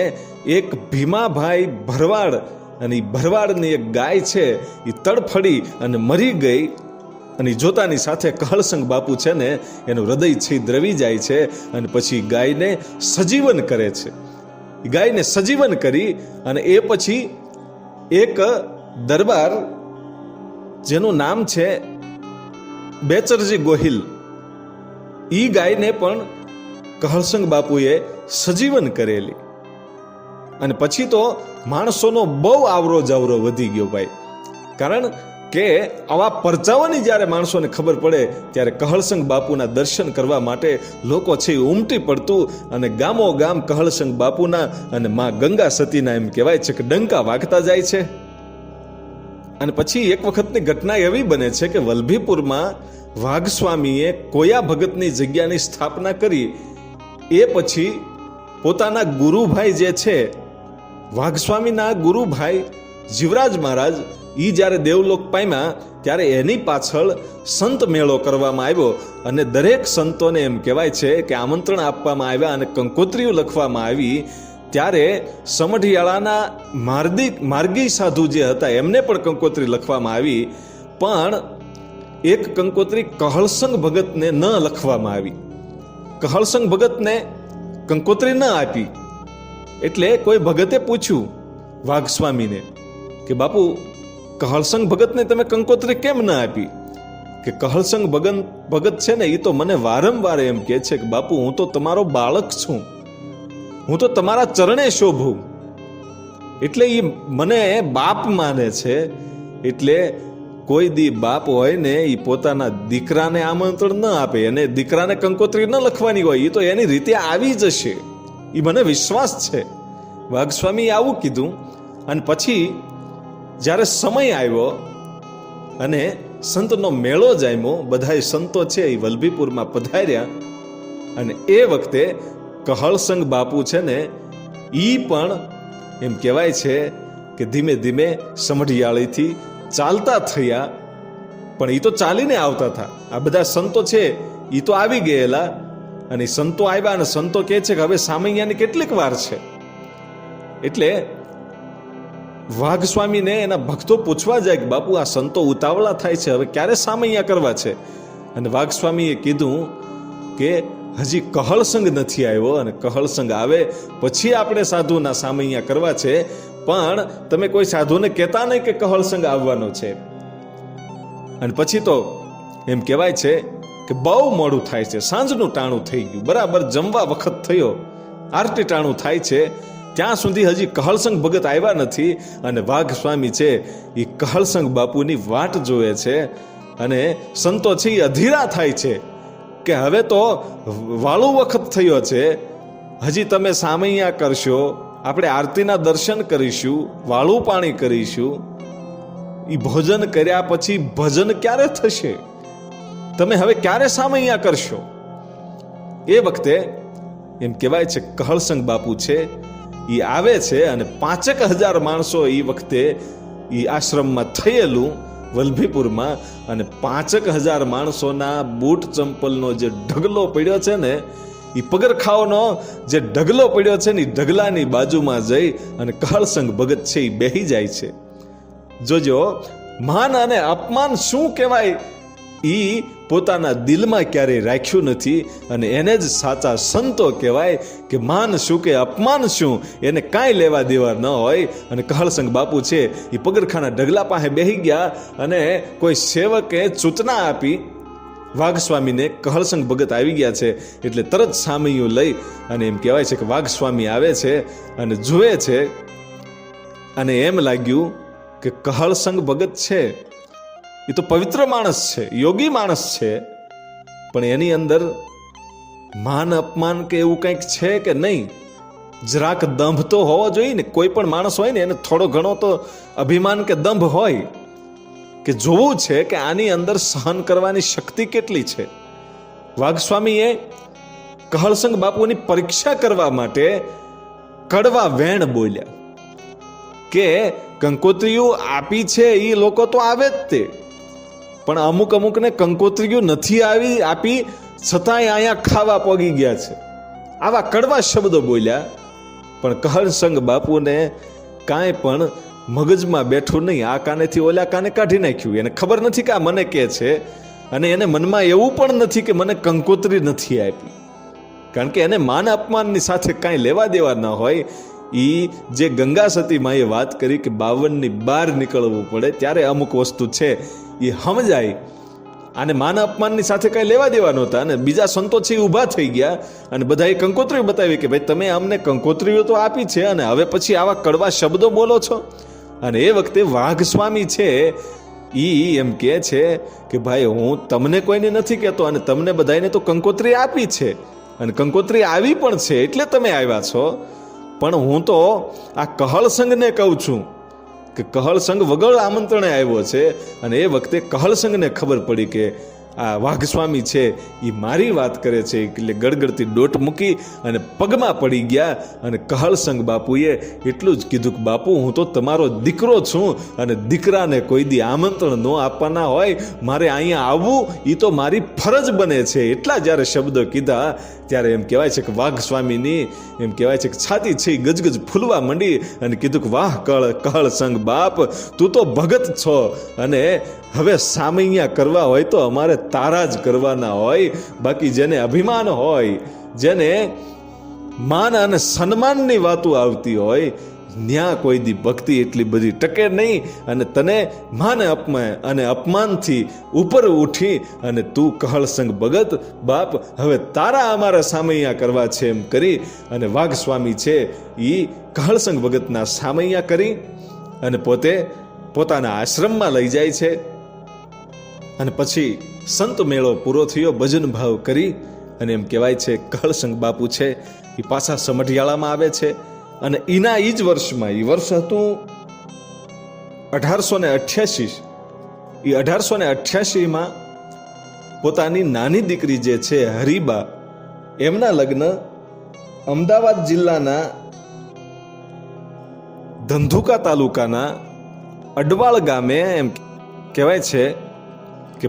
એક ભીમાભાઈ ભરવાડ, અને એ ભરવાડની એક ગાય છે એ તડફડી અને મરી ગઈ. અને જોતાની સાથે કહળસંગ બાપુ છે ને એનું હૃદય છે દ્રવી જાય છે. અને પછી ગાયને સજીવન કરે છે. ગાયને સજીવન કરી અને એ પછી એક દરબાર જેનું નામ છે બેચરજી ગોહિલ, એ ગાયને પણ કહળસંગ બાપુએ સજીવન કરેલી. અને પછી તો માણસોનો બહુ આવરો જાવરો વધી ગયો ભાઈ. કારણ કે આવા પરચાઓની જ્યારે માણસોને ખબર પડે ત્યારે કહળસંગ બાપુના દર્શન કરવા માટે લોકો છે એ ઉમટી પડતું અને ગામો ગામ કહળસંગ બાપુના અને માં ગંગા સતીના એમ કહેવાય છે કે ડંકા વાગતા જાય છે. અને પછી એક વખતની ઘટના એવી બને છે કે વલભીપુરમાં વાઘસ્વામીએ કોયા ભગતની જગ્યાની સ્થાપના કરી. એ પછી પોતાના ગુરુભાઈ જે છે વાઘસ્વામીના ગુરુભાઈ જીવરાજ મહારાજ એ જ્યારે દેવલોક પામ્યા ત્યારે એની પાછળ સંત મેળો કરવામાં આવ્યો. અને દરેક સંતોને એમ કહેવાય છે કે આમંત્રણ આપવામાં આવ્યા અને કંકોત્રીઓ લખવામાં આવી. ત્યારે સમઢિયાળાના માર્ગી સાધુ જે હતા એમને પણ કંકોત્રી લખવામાં આવી, પણ એક કંકોત્રી કહળસંગ ભગતને ન લખવામાં આવી. કહળસંગ ભગતને કંકોત્રી ન આપી. એટલે કોઈ ભગતે પૂછ્યું વાઘસ્વામીને કે બાપુ કહળસંગ ભગતને તમે કંકોત્રી કેમ ન આપી? કે કહળસંગ ભગત છે ને એ તો મને વારંવાર એમ કહે છે કે બાપુ હું તો તમારો બાળક છું, હું તો તમારા ચરણે શોભું. એટલે એ મને બાપ માને છે. એટલે કોઈ દી બાપ હોય ને એ પોતાના દીકરાને આમંત્રણ ન આપે અને દીકરાને કંકોત્રી ન લખવાની હોય, એ તો એની રીતે આવી જશે, એ મને વિશ્વાસ છે. વાઘસ્વામીએ આવું કીધું. અને પછી જ્યારે સમય આવ્યો અને સંતનો મેળો જામ્યો, બધાય સંતો છે એ વલભીપુરમાં પધાર્યા. અને એ વખતે કહળસંગ બાપુ છે ને એ પણ એમ કહેવાય છે કે ધીમે ધીમે સમઢિયાળીથી ચાલતા થયા. પણ એ તો ચાલીને આવતા હતા. આ બધા સંતો છે એ તો આવી ગયેલા. અને સંતો આવ્યા અને સંતો કહે છે કે હવે સામૈયાની કેટલીક વાર છે. એટલે વાઘ સ્વામીને એના ભક્તો પૂછવા જાય કે બાપુ આ સંતો ઉતાવળા થાય છે, હવે ક્યારે સામૈયા કરવા છે? અને વાઘ સ્વામીએ કીધું કે હજી કહળસંગ નથી આવ્યો, અને કહળસંગ આવે પછી આપણે સાધુના સામૈયા કરવા છે, પણ તમે કોઈ સાધુને કહેતા નહીં કે કહળસંગ આવવાનો છે. અને પછી તો એમ કહેવાય છે કે બહુ મોડું થાય છે, સાંજનું ટાણું થઈ ગયું, બરાબર જમવા વખત થયો, આરતી ટાણું થાય છે, ત્યાં સુધી હજી કહળસંગ ભગત આવ્યા નથી. અને વાઘ સ્વામી છે એ કહળસંગ બાપુની વાટ જોવે છે, અને સંતો છે એ અધીરા થાય છે કે હવે તો વાળું વખત થયો છે, હજી તમે સામૈયા કરશો, આપણે આરતીના દર્શન કરીશું, વાળું પાણી કરીશું, એ ભોજન કર્યા પછી ભજન ક્યારે થશે? તમે હવે ક્યારે સામૈયા કરશો? એ વખતે એમ કહેવાય છે કહળસંગ બાપુ છે એ આવે છે, અને 5000 માણસો એ વખતે એ આશ્રમમાં થયેલું વલ્લભીપુરમાં, અને 5000 માણસોના બૂટ ચંપલનો જે ઢગલો પડ્યો છે ને, એ પગરખાઓનો જે ઢગલો પડ્યો છે ને, એ ઢગલાની બાજુમાં જઈ અને કહળસંગ ભગત છે એ બેહી જાય છે. જોજો, માન અને અપમાન શું કહેવાય ઈ પોતાના દિલમાં ક્યારેય રાખ્યું નથી, અને એને જ સાચા સંતો કહેવાય કે માન શું કે અપમાન શું એને કાંઈ લેવા દેવા ન હોય. અને કહળસંગ બાપુ છે એ પગરખાના ઢગલા પાસે બેહી ગયા, અને કોઈ સેવકે સૂચના આપી વાઘ સ્વામીને કહળસંગ ભગત આવી ગયા છે, એટલે તરત સામૈયું લઈ અને એમ કહેવાય છે કે વાઘ સ્વામી આવે છે અને જુએ છે, અને એમ લાગ્યું કે કહળસંગ ભગત છે એ તો પવિત્ર માણસ છે, યોગી માણસ છે, પણ એની અંદર માન અપમાન કે એવું કંઈક છે કે નહીં? જરાક દંભ તો હોવો જોઈએ ને. કોઈ પણ માણસ હોય ને એને થોડો ઘણો તો અભિમાન કે દંભ હોય, કે જોવું છે કે આની અંદર સહન કરવાની શક્તિ કેટલી છે. વાઘ સ્વામીએ કહળસંગ બાપુની પરીક્ષા કરવા માટે કડવા વેણ બોલ્યા કે કંકોત્રીઓ આપી છે એ લોકો તો આવે જ તે, પણ અમુક અમુકને કંકોત્રીઓ નથી આપી છતાંય અહીંયા ખાવા પોગી ગયા છે. આવા કડવા શબ્દો બોલ્યા, પણ કહળસંગ બાપુને કાંઈ પણ મગજમાં બેઠું નહીં, આ કાનેથી ઓલા કાને કાઢી નાખ્યું. એને ખબર નથી કે આ મને કહે છે, અને એને મનમાં એવું પણ નથી કે મને કંકોત્રી નથી આપી, કારણ કે એને માન અપમાનની સાથે કાંઈ લેવા દેવા ન હોય. એ જે ગંગા સતી માએ વાત કરી કે 52ની બહાર નીકળવું પડે ત્યારે અમુક વસ્તુ છે એ સમજાય, આને માન અપમાનની સાથે કાંઈ લેવા દેવા નહોતા. અને બીજા સંતો છે એ ઊભા થઈ ગયા અને બધાએ કંકોત્રીઓ બતાવી કે ભાઈ તમે અમને કંકોત્રીઓ તો આપી છે, અને હવે પછી આવા કડવા શબ્દો બોલો છો. અને એ વખતે વાઘ સ્વામી છે એ એમ કહે છે કે ભાઈ હું તમને કોઈને નથી કહેતો, અને તમને બધાને તો કંકોત્રી આપી છે, અને કંકોત્રી આવી પણ છે એટલે તમે આવ્યા છો, પણ હું તો આ કહળસંગને કહું છું કે કહળસંગ વગર આમંત્રણે આવ્યો છે. અને એ વખતે કહળસંગને ખબર પડી કે આ વાઘ સ્વામી છે એ મારી વાત કરે છે, એટલે ગડગડતી દોટ મૂકી અને પગમાં પડી ગયા. અને કહળસંગ બાપુએ એટલું જ કીધું કે બાપુ હું તો તમારો દીકરો છું, અને દીકરાને કોઈ દી આમંત્રણ ન આપવાના હોય, મારે અહીંયા આવવું એ તો મારી ફરજ બને છે. એટલા જ્યારે શબ્દો કીધા ત્યારે એમ કહેવાય છે કે વાઘ સ્વામીની એમ કહેવાય છે કે છાતી છે ગજગજ ફૂલવા માંડી, અને કીધું કે વાહ કહળસંગ બાપ, તું તો ભગત છો, અને હવે સામૈયા કરવા હોય તો અમારે તારા જ કરવાના હોય. બાકી જેને અભિમાન હોય, જેને માન અને સન્માનની વાતો આવતી હોય, ન્યા કોઈ દી ભક્તિ એટલી બધી ટકે નહીં. અને તને માન અને અપમાનથી ઉપર ઉઠી અને તું કહળસંગ ભગત બાપ હવે તારા અમારા સામૈયા કરવા છે એમ કરી અને વાઘ સ્વામી છે એ કહળસંગ ભગતના સામૈયા કરી અને પોતે પોતાના આશ્રમમાં લઈ જાય છે. અને પછી સંત મેળો પૂરો થયો, ભજન ભાવ કરી, અને એમ કહેવાય છે કહળસંગ બાપુ છે એ પાછા સમઢિયાળામાં આવે છે. અને એના એ જ વર્ષમાં, એ વર્ષ હતું 1888, એ 1888માં પોતાની નાની દીકરી જે છે હરિબા, એમના લગ્ન અમદાવાદ જિલ્લાના ધંધુકા તાલુકાના અડવાળ ગામે એમ કહેવાય છે કે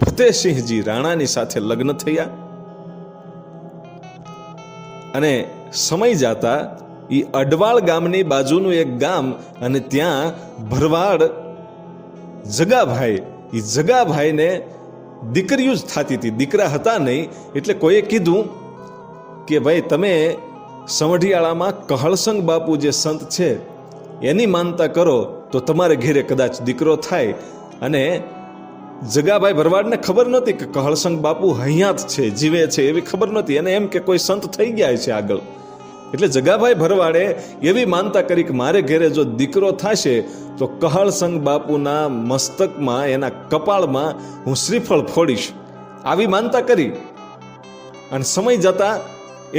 ફતેહસિંહજી રાણાની સાથે લગ્ન થયા. અને સમય જતા એ અડવાળ ગામની બાજુનું એક ગામ, અને ત્યાં ભરવાડ જગાભાઈ, એ જગાભાઈને દીકરીઓ જ થતી હતી, દીકરા હતા નહીં. એટલે કોઈએ કીધું કે ભાઈ તમે સમઢિયાળામાં કહળસંગ બાપુ જે સંત છે એની માનતા કરો તો તમારે ઘેરે કદાચ દીકરો થાય. અને જગાભાઈ ભરવાડને ખબર નહોતી કે કહળસંગ બાપુ હૈયાત છે, જીવે છે, એવી ખબર નહોતી. એને એમ કે કોઈ સંત થઈ ગયા છે આગળ. એટલે જગાભાઈ ભરવાડે એવી માનતા કરી કે મારે ઘેરે જો દીકરો થશે તો કહળસંગ બાપુના મસ્તકમાં, એના કપાળમાં હું શ્રીફળ ફોડીશ. આવી માનતા કરી. અને સમય જતા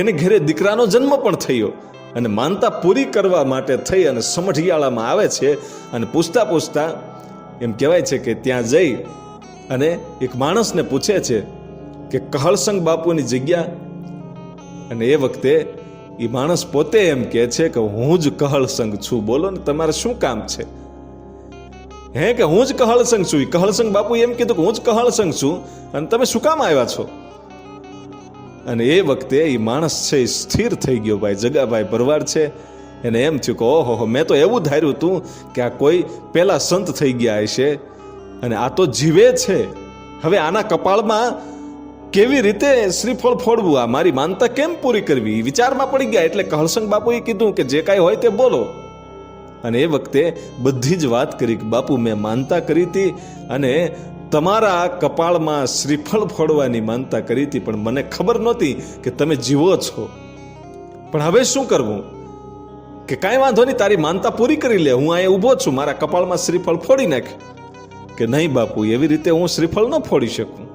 એને ઘેરે દીકરાનો જન્મ પણ થયો. અને માનતા પૂરી કરવા માટે થઈ અને સમઢિયાળામાં આવે છે. અને પૂછતા પૂછતા એમ કહેવાય છે કે ત્યાં જઈ અને એક માણસને પૂછે છે કે કહળસંગ બાપુની જગ્યા. અને એ વખતે એ માણસ પોતે એમ કહે છે કે હું જ કહળસંગ છું. બોલો ને, તમારે શું કામ છે? હે કે હું જ કહળસંગ છું. કહળસંગ બાપુ એમ કીધું કે હું જ કહળસંગ છું, અને તમે શું કામ આવ્યા છો? અને એ વખતે એ માણસ છે એ સ્થિર થઈ ગયો. ભાઈ જગાભાઈ ભરવાડ છે, એને એમ થયું કે ઓહો, મેં તો એવું ધાર્યું હતું કે આ કોઈ પેલા સંત થઈ ગયા હશે, અને આ તો જીવે છે. હવે આના કપાળમાં કેવી રીતે શ્રીફળ ફોડવું, આ મારી માનતા કેમ પૂરી કરવી, વિચારમાં પડી ગયા. એટલે કહળસંગ બાપુએ કીધું કે જે કાંઈ હોય તે બોલો. અને એ વખતે બધી જ વાત કરી કે બાપુ મેં માનતા કરી હતી, અને તમારા કપાળમાં શ્રીફળ ફોડવાની માનતા કરી હતી, પણ મને ખબર નહોતી કે તમે જીવો છો. પણ હવે શું કરવું? કે કાંઈ વાંધો નહીં, તારી માનતા પૂરી કરી લે, હું અહીંયા ઊભો છું, મારા કપાળમાં શ્રીફળ ફોડી નાખ. કે નહીં બાપુ, એવી રીતે હું શ્રીફળ ન ફોડી શકું.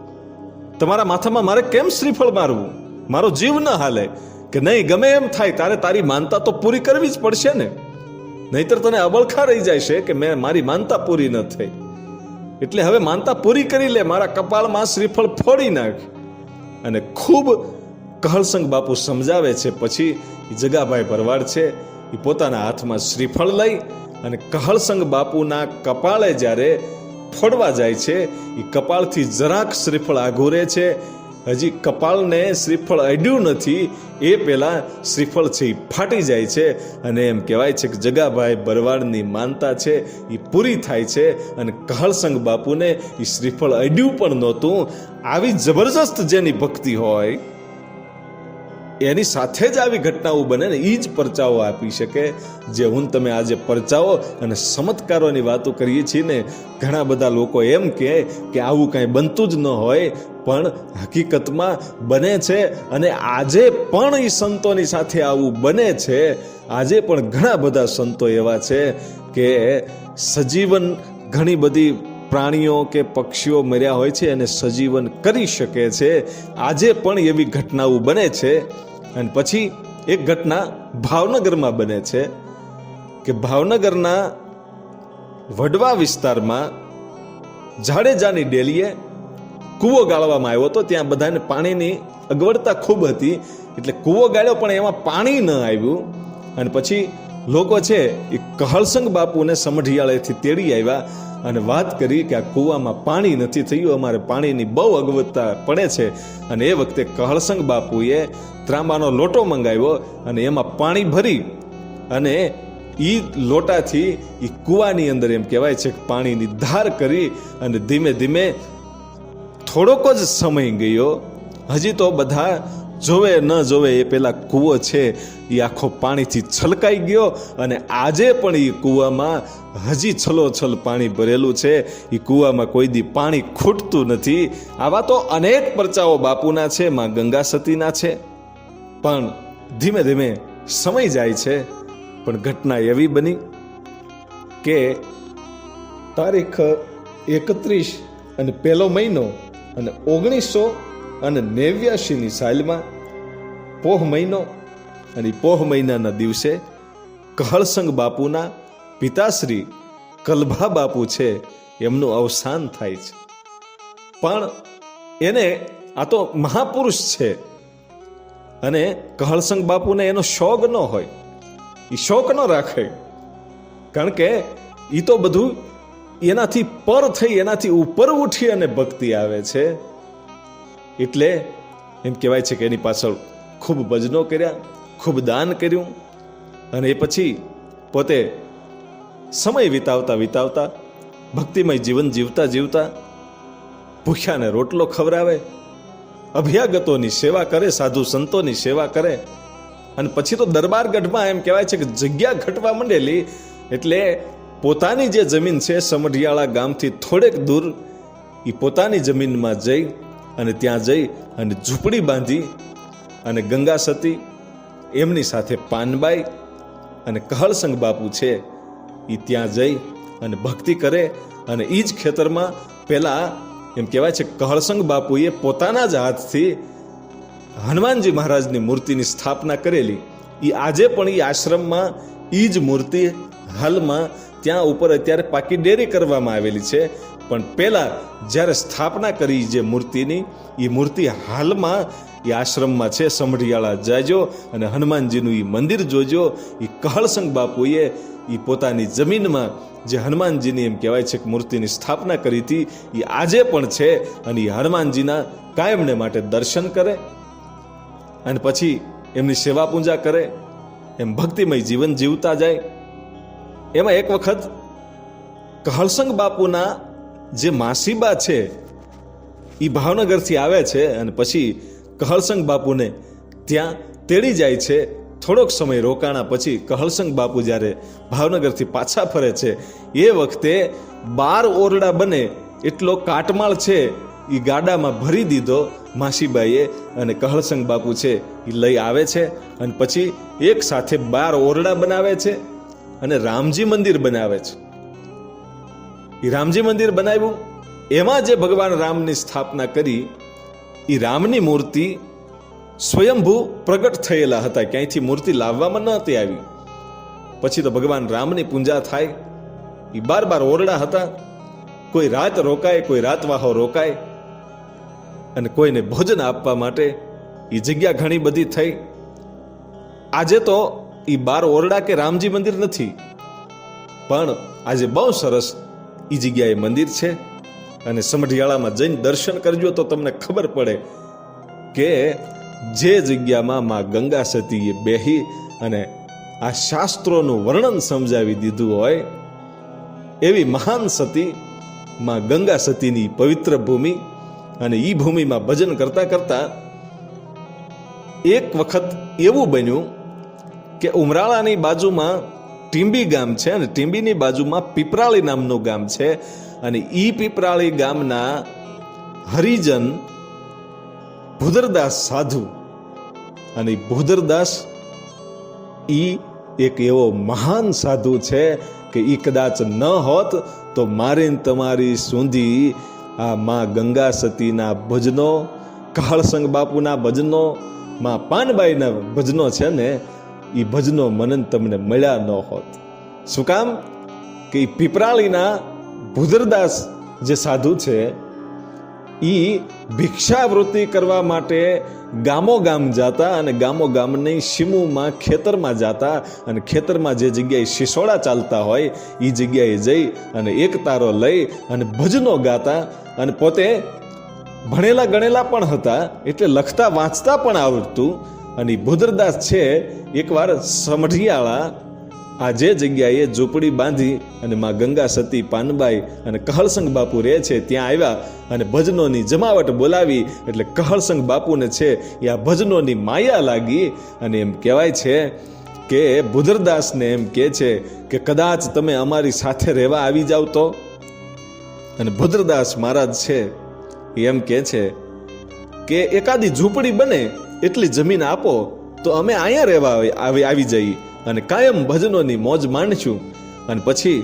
તમારા માથામાં મારે કેમ શ્રીફળ મારવું? મારો જીવ ન હાલે. કે નહીં, ગમે એમ થાય તારે તારી માનતા તો પૂરી કરવી જ પડશે ને, નહીતર તને અબળખા રહી જાય છે કે મેં મારી માનતા પૂરી ન થઈ. એટલે હવે માનતા પૂરી કરી લે, મારા કપાળમાં શ્રીફળ ફોડી નાખ. અને ખૂબ કહળસંગ બાપુ સમજાવે છે. પછી જગાભાઈ ભરવાડ છે એ પોતાના હાથમાં શ્રીફળ લઈ અને કહળસંગ બાપુના કપાળે જ્યારે ફોડવા જાય છે, એ કપાળથી જરાક શ્રીફળ આઘુરે છે. હજી કપાળને શ્રીફળ અડ્યું નથી એ પહેલા શ્રીફળ છે એ ફાટી જાય છે. અને એમ કહેવાય છે કે જગાભાઈ ભરવાડની માનતા છે એ પૂરી થાય છે. અને કહળસંગ બાપુને એ શ્રીફળ અડ્યું પણ નહોતું. આવી જબરજસ્ત જેની ભક્તિ હોય એની સાથે જ આવી ઘટનાઓ બને ને, એ જ પરચાઓ આપી શકે. જે હું તમે આજે પરચાઓ અને ચમત્કારોની વાતો કરીએ છીએ ને, ઘણા બધા લોકો એમ કે આવું કાંઈ બનતું જ ન હોય, પણ હકીકતમાં બને છે. અને આજે પણ એ સંતોની સાથે આવું બને છે. આજે પણ ઘણા બધા સંતો એવા છે કે સજીવન ઘણી બધી પ્રાણીઓ કે પક્ષીઓ મર્યા હોય છે અને સજીવન કરી શકે છે. આજે પણ એવી ઘટનાઓ બને છે. અને પછી એક ઘટના ભાવનગરમાં બને છે કે ભાવનગરના વડવા વિસ્તારમાં જાડેજાની ડેલીએ કૂવો ગાળવામાં આવ્યો હતો. ત્યાં બધાને પાણીની અગવડતા ખૂબ હતી, એટલે કૂવો ગાળ્યો પણ એમાં પાણી ન આવ્યું. અને પછી લોકો છે એ કહળસંગ બાપુને સમઢિયાળેથી તેડી આવ્યા અને વાત કરી કે આ કૂવામાં પાણી નથી થયું, અમારે પાણીની બહુ અગવડતા પડે છે. અને એ વખતે કહળસંગ બાપુએ ત્રાંબાનો લોટો મંગાવ્યો અને એમાં પાણી ભરી અને એ લોટાથી એ કૂવાની અંદર એમ કહેવાય છે કે પાણીની ધાર કરી. અને ધીમે ધીમે થોડોક જ સમય ગયો. હજી તો બધા જોવે ન જોવે એ પેલા કૂવો છે એ આખો પાણીથી છલકાઈ ગયો. અને આજે પણ એ કૂવામાં હજી છલોછલ પાણી ભરેલું છે. એ કૂવામાં કોઈ દી પાણી ખૂટતું નથી. આવા તો અનેક પરચાઓ બાપુના છે, માં ગંગા સતીના છે. પણ ધીમે ધીમે સમય જાય છે. પણ ઘટના એવી બની કે તારીખ 31 અને પહેલો મહિનો અને 1989 સાલમાં પોહ મહિનો, અને પોહ મહિનાના દિવસે કહળસંગ બાપુના પિતાશ્રી કલભા બાપુ છે એમનું અવસાન થાય છે. પણ એને આ તો મહાપુરુષ છે અને કહળસંગ બાપુને એનો શોખ ન હોય, એ શોખ ન રાખે, કારણ કે એ તો બધું એનાથી પર થઈ, એનાથી ઉપર ઉઠી અને ભક્તિ આવે છે. એટલે એમ કહેવાય છે કે એની પાછળ ખૂબ ભજનો કર્યા, ખૂબ દાન કર્યું. અને એ પછી પોતે સમય વિતાવતા વિતાવતા ભક્તિમય જીવન જીવતા જીવતા ભૂખ્યાને રોટલો ખવડાવે, અભ્યાગતોની સેવા કરે, સાધુ સંતોની સેવા કરે. અને પછી તો દરબારગઢમાં એમ કહેવાય છે કે જગ્યા ઘટવા માંડેલી. એટલે પોતાની જે જમીન છે સમઢિયાળા ગામથી થોડેક દૂર એ પોતાની જમીનમાં જઈ અને ત્યાં જઈ અને ઝૂંપડી બાંધી અને ગંગા સતી, એમની સાથે પાનબાઈ અને કહળસંગ બાપુ છે એ ત્યાં જઈ અને ભક્તિ કરે. અને એ જ ખેતરમાં પહેલા એમ કહેવાય છે કહળસંગ બાપુએ પોતાના જ હાથથી હનુમાનજી મહારાજની મૂર્તિની સ્થાપના કરેલી. એ આજે પણ એ આશ્રમમાં એ જ મૂર્તિ હાલમાં ત્યાં ઉપર અત્યારે પાકી ડેરી કરવામાં આવેલી છે. પણ પહેલા જ્યારે સ્થાપના કરી જે મૂર્તિની, એ મૂર્તિ હાલમાં એ આશ્રમમાં છે. સમઢિયાળા જાજો અને હનુમાનજીનું એ મંદિર જોજો. એ કહળસંગ બાપુએ એ પોતાની જમીનમાં જે હનુમાનજીની એમ કહેવાય છે કે મૂર્તિની સ્થાપના કરી હતી, એ આજે પણ છે. અને એ હનુમાનજીના કાયમને માટે દર્શન કરે અને પછી એમની સેવા પૂજા કરે, એમ ભક્તિમય જીવન જીવતા જાય. એમાં એક વખત કહળસંગ બાપુના જે માસીબા છે એ ભાવનગરથી આવે છે અને પછી કહળસંગ બાપુને ત્યાં તેડી જાય છે. થોડોક સમય રોકાણા પછી કહળસંગ બાપુ જ્યારે ભાવનગરથી પાછા ફરે છે એ વખતે 12 ઓરડા બને એટલો કાટમાળ છે એ ગાડામાં ભરી દીધો માસીબાઈએ, અને કહળસંગ બાપુ છે એ લઈ આવે છે. અને પછી એક સાથે 12 ઓરડા બનાવે છે અને રામજી મંદિર બનાવે છે. એ રામજી મંદિર બનાવ્યું, એમાં જે ભગવાન રામની સ્થાપના કરી, એ રામની મૂર્તિ સ્વયંભૂ પ્રગટ થયેલા હતા, ક્યાંયથી મૂર્તિ લાવવામાં નહોતી આવી. પછી તો ભગવાન રામની પૂજા થાય. એ 12 ઓરડા હતા. કોઈ રાત રોકાય, કોઈ રાતવાહો રોકાય, અને કોઈને ભોજન આપવા માટે એ જગ્યા ઘણી બધી થઈ. આજે તો એ 12 ઓરડા કે રામજી મંદિર નથી, પણ આજે બહુ સરસ એ જગ્યાએ મંદિર છે. અને સમઢિયાળામાં જઈને દર્શન કરજો તો તમને ખબર પડે કે જે જગ્યામાં માં ગંગા સતીએ બેહી અને આ શાસ્ત્રોનું વર્ણન સમજાવી દીધું હોય એવી મહાન સતી માં ગંગા સતીની પવિત્ર ભૂમિ. અને એ ભૂમિમાં ભજન કરતા કરતા એક વખત એવું બન્યું કે ઉમરાળાની બાજુમાં ટીંબી ગામ છે અને ટીંબીની બાજુમાં પીપરાળી નામનું ગામ છે. અને ઈ પીપરાળી ગામના હરિજન ભૂદરદાસ સાધુ, અને ભૂદરદાસ ઈ એક એવો મહાન સાધુ છે કે ઈ કદાચ ન હોત તો મારી તમારી સુધી આ માં ગંગા સતીના ભજનો, કહળસંગ બાપુના ભજનો, માં પાનબાઈના ભજનો છે ને, એ ભજનો મને તમને મળ્યા ન હોત. શું કામ કે પીપરાળીના ભૂદરદાસ જે સાધુ છે એ ભિક્ષાવૃત્તિ કરવા માટે ગામો ગામ જાતા અને ગામો ગામની સીમુમાં ખેતરમાં જાતા અને ખેતરમાં જે જગ્યાએ શિસોડા ચાલતા હોય એ જગ્યાએ જઈ અને એક તારો લઈ અને ભજનો ગાતા. અને પોતે ભણેલા ગણેલા પણ હતા, એટલે લખતા વાંચતા પણ આવડતું. અને ભૂદરદાસ છે એકવાર સમઢિયાળા આ જે જગ્યાએ ઝૂંપડી બાંધી અને માં ગંગા સતી, પાનબાઈ અને કહળસંગ બાપુ રહે છે ત્યાં આવ્યા અને ભજનોની જમાવટ બોલાવી. એટલે કહળસંગ બાપુને છે એ આ ભજનોની માયા લાગી. અને એમ કહેવાય છે કે ભૂદરદાસને એમ કહે છે કે કદાચ તમે અમારી સાથે રહેવા આવી જાવ તો. અને ભૂદરદાસ મહારાજ છે એમ કહે છે કે એકાદી ઝૂંપડી બને એટલી જમીન આપો તો અમે અહીંયા રહેવા આવી જઈએ અને કાયમ ભજનોની મોજ માણશું. અને પછી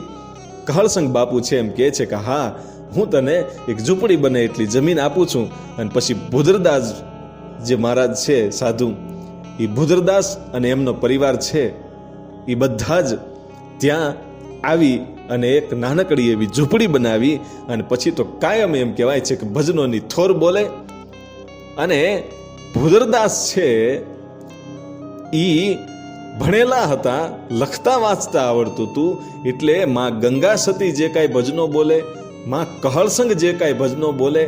કહળસંગ બાપુ છે એમ કહે છે કે હા, હું તને એક ઝૂંપડી બને એટલી જમીન આપું છું. અને પછી ભૂદરદાસ જે મહારાજ છે સાધુ, એ ભૂદરદાસ અને એમનો પરિવાર છે એ બધા જ ત્યાં આવી અને એક નાનકડી એવી ઝૂંપડી બનાવી. અને પછી તો કાયમ એમ કહેવાય છે કે ભજનોની થોર બોલે. અને ભૂદરદાસ છે ઈ ભણેલા હતા, લખતા વાંચતા આવડતું હતું, એટલે માં ગંગા સતી જે કાંઈ ભજનો બોલે, માં કહળસંગ જે કાંઈ ભજનો બોલે,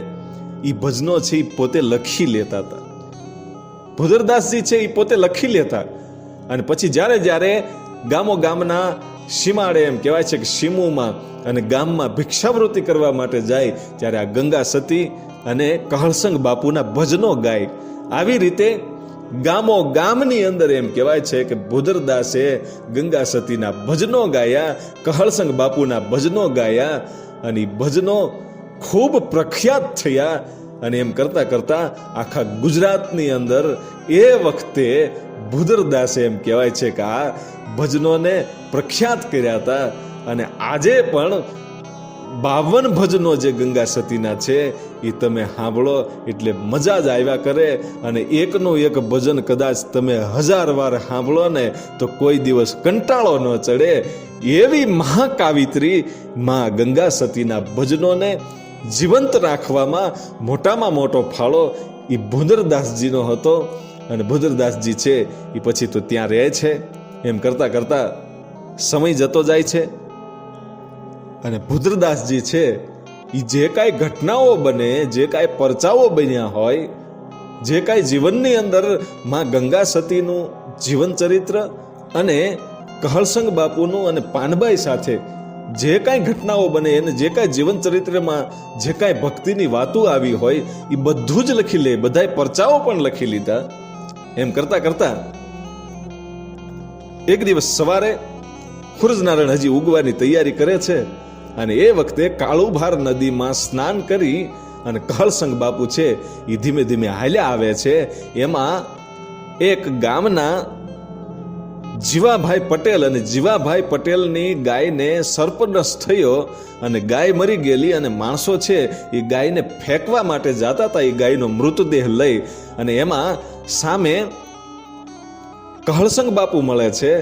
એ ભજનો છે એ પોતે લખી લેતા હતા. ભૂદરદાસજી છે એ પોતે લખી લેતા. અને પછી જ્યારે જ્યારે ગામના સીમાડે એમ કહેવાય છે કે સીમુમાં અને ગામમાં ભિક્ષાવૃત્તિ કરવા માટે જાય ત્યારે આ ગંગા સતી અને કહળસંગ બાપુના ભજનો ગાય. આવી રીતે ગામની અંદર એમ કહેવાય છે કે ભુદરદાસે ગંગા સતીના ભજનો ગાયા, કહળસંગ બાપુના ભજનો ગાયા અને ભજનો ખૂબ પ્રખ્યાત થયા. અને એમ કરતા કરતા આખા ગુજરાતની અંદર એ વખતે ભુદરદાસે એમ કહેવાય છે કે આ ભજનોને પ્રખ્યાત કર્યા હતા. અને આજે પણ 52 ભજનો જે ગંગા સતીના છે એ તમે સાંભળો એટલે મજા જ આવ્યા કરે. અને એકનું એક ભજન કદાચ તમે 1000 વાર સાંભળો ને તો કોઈ દિવસ કંટાળો ન ચડે. એવી મહાકાવિત્રી માં ગંગા સતીના ભજનોને જીવંત રાખવામાં મોટામાં મોટો ફાળો એ ભુદરદાસજીનો હતો. અને ભુદરદાસજી છે એ પછી તો ત્યાં રહે છે. એમ કરતા કરતા સમય જતો જાય છે અને ભુદરદાસજી છે એ જે કાંઈ ઘટનાઓ બને, જે કાંઈ પરચાઓ બન્યા હોય, જે કાંઈ જીવનની અંદર માં ગંગા સતીનું જીવન ચરિત્ર અને કહળસંગ બાપુનું અને પાનબાઈ સાથે જે કાંઈ ઘટનાઓ બને અને જે કાંઈ જીવન ચરિત્રમાં જે કાંઈ ભક્તિની વાતો આવી હોય એ બધું જ લખી લે. બધાય પરચાઓ પણ લખી લીધા. એમ કરતા કરતા એક દિવસ સવારે સૂરજનારાયણ હજી ઉગવાની તૈયારી કરે છે અને એ વખતે કાળુભાર નદીમાં સ્નાન કરી અને કહળસંગ બાપુ છે એ ધીમે ધીમે હાલ્યા આવે છે. એમાં એક ગામના જીવાભાઈ પટેલ અને જીવાભાઈ પટેલની ગાયને સર્પદંશ થયો અને ગાય મરી ગયેલી અને માણસો છે એ ગાયને ફેંકવા માટે જતા હતા એ ગાયનો મૃતદેહ લઈ. અને એમાં સામે કહળસંગ બાપુ મળે છે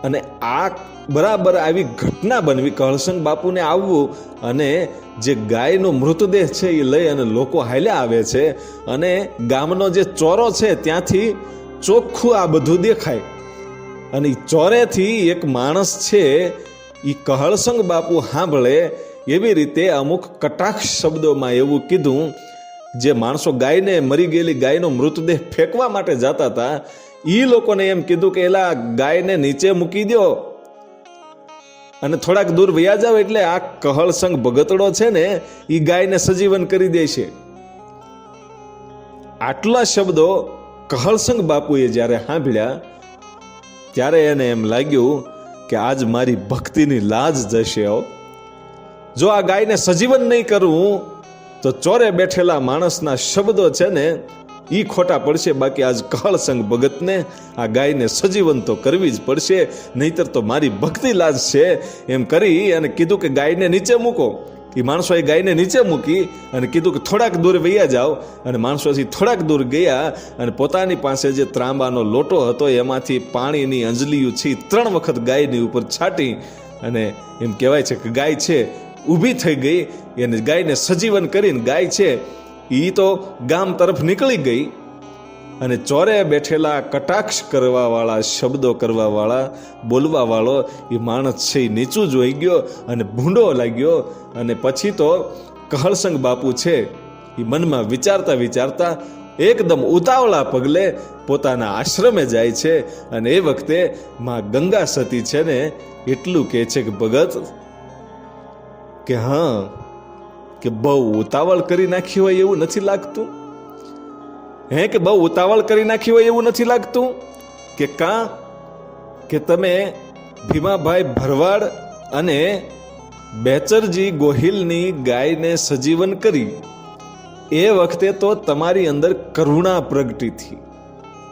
અને આ બરાબર આવી ઘટના બનવી. કહળસંગ બાપુને આવવું અને જે ગાયનો મૃતદેહ છે એ લઈ અને લોકો હાલ્યા આવે છે અને ગામનો જે ચોરો છે ત્યાંથી ચોખ્ખું આ બધું દેખાય. અને ચોરેથી એક માણસ છે એ કહળસંગ બાપુ સાંભળે એવી રીતે અમુક કટાક્ષ શબ્દોમાં એવું કીધું. જે માણસો ગાયને મરી ગયેલી ગાયનો મૃતદેહ ફેંકવા માટે જતા હતા એ લોકોને એમ કીધું કે એલા ગાયને નીચે મૂકી દો અને થોડાક દૂર વયા જાવ એટલે આ કહળસંગ ભગતડો છે ને એ ગાયને સજીવન કરી દે છે. આટલા શબ્દો કહળસંગ બાપુએ જ્યારે સાંભળ્યા ત્યારે એને એમ લાગ્યું કે આજ મારી ભક્તિની લાજ જશે. જો આ ગાયને સજીવન નહીં કરું તો ચોરે બેઠેલા માણસના શબ્દો છે ને એ ખોટા પડશે. બાકી આજ કહળસંગ ભગતને આ ગાયને સજીવન તો કરવી જ પડશે, નહીતર તો મારી ભક્તિ લાજ છે. એમ કરી અને કીધું કે ગાયને નીચે મૂકો. એ માણસોએ ગાયને નીચે મૂકી અને કીધું કે થોડાક દૂર વૈયા જાઓ. અને માણસોથી થોડાક દૂર ગયા અને પોતાની પાસે જે ત્રાંબાનો લોટો હતો એમાંથી પાણીની અંજલીઓ છે 3 વખત ગાયની ઉપર છાંટી અને એમ કહેવાય છે કે ગાય છે ઊભી થઈ ગઈ. એને ગાયને સજીવન કરીને ગાય છે એ તો ગામ તરફ નીકળી ગઈ. અને ચોરે બેઠેલા કટાક્ષ કરવાવાળા, શબ્દો કરવાવાળા, બોલવાવાળો એ માણસ છે એ નીચું જોઈ ગયો અને ભૂંડો લાગ્યો. અને પછી તો કહળસંગ બાપુ છે એ મનમાં વિચારતા વિચારતા એકદમ ઉતાવળા પગલે પોતાના આશ્રમે જાય છે. અને એ વખતે માં ગંગા સતી છે ને એટલું કહે છે કે ભગત કે હા કે બહુ ઉતાવળ કરી નાખી હોય એવું નથી લાગતું? કે બહુ ઉતાવળ કરી નાખી હોય એવું નથી લાગતું? કે કાં કે તમે ભીમાભાઈ ભરવાડ અને બેચરજી ગોહિલની ગાયને સજીવન કરી એ વખતે તો તમારી અંદર કરુણા પ્રગટી થઈ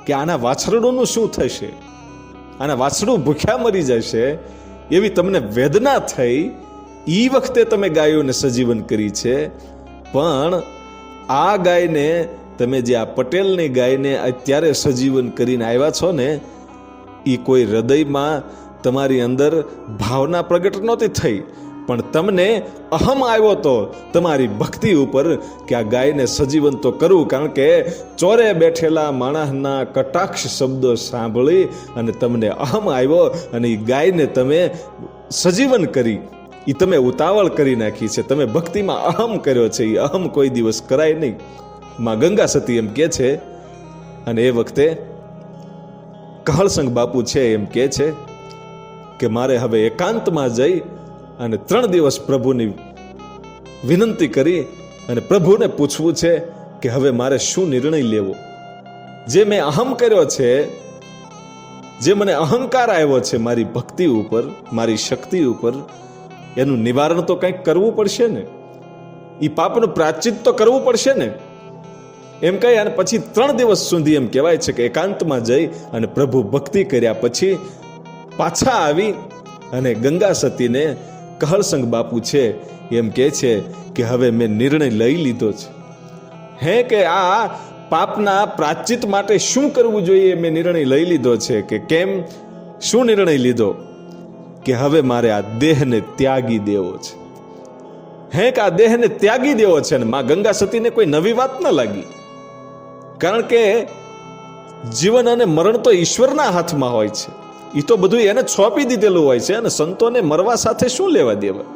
કે આના વાછરડોનું શું થશે, આના વાછરડું ભૂખ્યા મરી જશે એવી તમને વેદના થઈ. એ વખતે તમે ગાયોને સજીવન કરી છે. પણ આ ગાયને તમે જે આ પટેલની ગાયને અત્યારે સજીવન કરીને આવ્યા છો ને એ કોઈ હૃદયમાં તમારી અંદર ભાવના પ્રગટ નહોતી થઈ, પણ તમને અહમ આવ્યો તો તમારી ભક્તિ ઉપર કે આ ગાયને સજીવન તો કરવું. કારણ કે ચોરે બેઠેલા માણસના કટાક્ષ શબ્દો સાંભળી અને તમને અહમ આવ્યો અને એ ગાયને તમે સજીવન કરી. એ તમે ઉતાવળ કરી નાખી છે, તમે ભક્તિમાં અહમ કર્યો છે. એ અહમ કોઈ દિવસ કરાય નહીં. માં ગંગા સતી એમ કે છે. અને એ વખતે કહળસંગ બાપુ છે એમ કહે છે કે મારે હવે એકાંતમાં જઈ અને 3 દિવસ પ્રભુની વિનંતી કરી અને પ્રભુને પૂછવું છે કે હવે મારે શું નિર્ણય લેવો. જે મેં અહમ કર્યો છે, જે મને અહંકાર આવ્યો છે મારી ભક્તિ ઉપર, મારી શક્તિ ઉપર, એનું નિવારણ તો કંઈક કરવું પડશે ને, એ પાપનું પ્રાયશ્ચિત તો કરવું પડશે ને. એમ કહી અને પછી 3 દિવસ સુધી એમ કહેવાય છે કે એકાંતમાં જઈ અને પ્રભુ ભક્તિ કર્યા પછી પાછા આવી અને ગંગા સતીને કહળસંગ બાપુ છે એમ કહે છે કે હવે મેં નિર્ણય લઈ લીધો છે. હે કે આ પાપના પ્રાયશ્ચિત માટે શું કરવું જોઈએ મેં નિર્ણય લઈ લીધો છે. કે કેમ, શું નિર્ણય લીધો? કે હવે મારે આ દેહને ત્યાગી દેવો છે. હે કે આ દેહને ત્યાગી દેવો છે. ને માં ગંગા સતીને કોઈ નવી વાત ન લાગી, કારણ કે જીવન અને મરણ તો ઈશ્વરના હાથમાં હોય છે. એ તો બધું એને છોપી દીધેલું હોય છે અને સંતોને મરવા સાથે શું લેવા દેવા,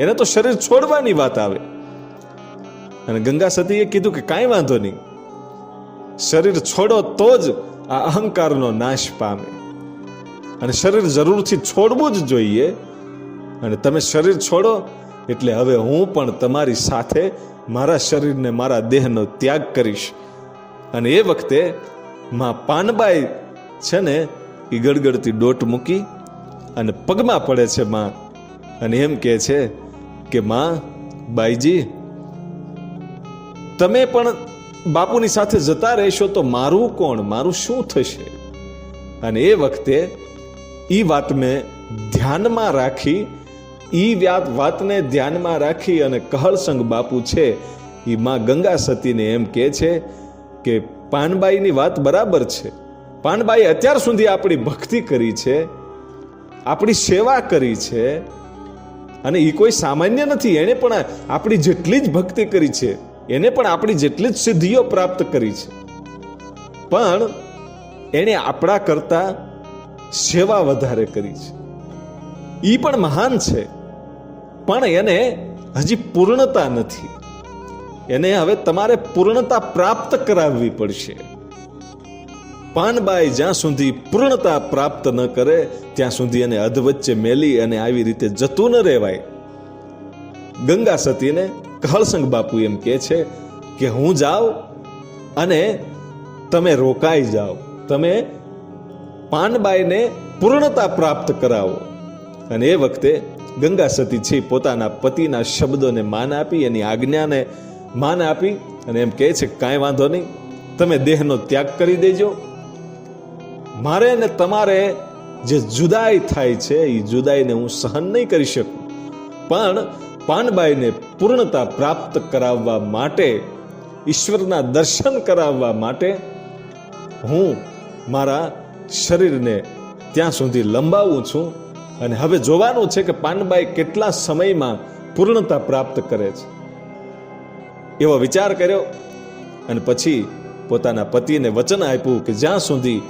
એને તો શરીર છોડવાની વાત આવે. અને ગંગા સતીએ કીધું કે કાંઈ વાંધો નહીં, શરીર છોડો તો જ આ અહંકારનો નાશ પામે, અને શરીર જરૂરથી છોડવું જ જોઈએ. અને તમે શરીર છોડો એટલે હવે હું પણ તમારી સાથે મારા શરીરને, મારા દેહનો ત્યાગ કરીશ. અને એ વખતે માં પાનબાઈ છે ને એ ગડગડતી ડોટ મૂકી અને પગમાં પડે છે માં, અને એમ કહે છે કે માં, બાઈજી, તમે પણ બાપુની સાથે જતા રહેશો તો મારું કોણ, મારું શું થશે? અને એ વખતે એ વાત મેં ધ્યાનમાં રાખી, એ વાતને ધ્યાનમાં રાખી અને કહળસંગ બાપુ છે એ માં ગંગા સતીને એમ કહે છે કે પાનબાઈની વાત બરાબર છે. પાનબાઈ અત્યાર સુધી આપણી ભક્તિ કરી છે, આપણી સેવા કરી છે, અને એ કોઈ સામાન્ય નથી. એણે પણ આપણી જેટલી જ ભક્તિ કરી છે, એને પણ આપણી જેટલી જ સિદ્ધિઓ પ્રાપ્ત કરી છે, પણ એણે આપણા કરતા સેવા વધારે કરી છે. એ પણ મહાન છે, પણ એને હજી પૂર્ણતા નથી. એને હવે તમારે પૂર્ણતા પ્રાપ્ત કરાવવી પડશે. પાનબાઈ જ્યાં સુધી પૂર્ણતા પ્રાપ્ત ન કરે ત્યાં સુધી એને અધવચ્ચે મેલી અને આવી રીતે જતું ન રહેવાય. ગંગા સતીને કહળસંગ બાપુ એમ કહે છે કે હું જાઉં અને તમે રોકાઈ જાઓ, તમે પાનબાઈને પૂર્ણતા પ્રાપ્ત કરાવો. અને એ વખતે ગંગા સતી છે પોતાના પતિના શબ્દોને માન આપી, એની આજ્ઞાને માન આપી અને એમ કહે છે કે કાંઈ વાંધો નહીં, તમે દેહનો ત્યાગ કરી દેજો. મારે ને તમારે જે જુદાઈ થાય છે એ જુદાઈને હું સહન નહીં કરી શકું, પણ પાનબાઈને પૂર્ણતા પ્રાપ્ત કરાવવા માટે, ઈશ્વરના દર્શન કરાવવા માટે હું મારા શરીરને ત્યાં સુધી લંબાવું છું. અને હવે જોવાનું છે કે પાનબાઈ કેટલા સમયમાં પૂર્ણતા પ્રાપ્ત કરે છે. એવો વિચાર કર્યો અને પછી પોતાના પતિને વચન આપ્યું કે જ્યાં સુધી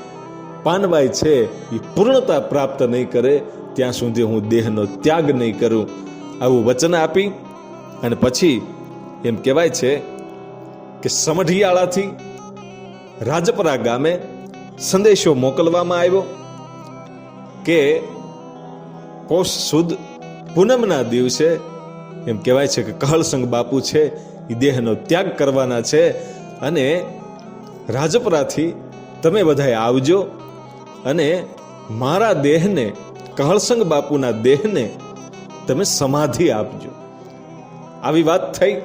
પાનબાઈ છે એ પૂર્ણતા પ્રાપ્ત નહીં કરે ત્યાં સુધી હું દેહનો ત્યાગ નહીં કરું. આવું વચન આપી અને પછી એમ કહેવાય છે કે સમઢિયાળાથી રાજપરા ગામે સંદેશો મોકલવામાં આવ્યો કે પોષ સુદ પૂનમના દિવસે એમ કહેવાય છે કે કહળસંગ બાપુ છે એ દેહનો ત્યાગ કરવાના છે, અને રાજપરાથી તમે બધાએ આવજો અને મારા દેહને, કહળસંગ બાપુના દેહને તમે સમાધિ આપજો. આવી વાત થઈ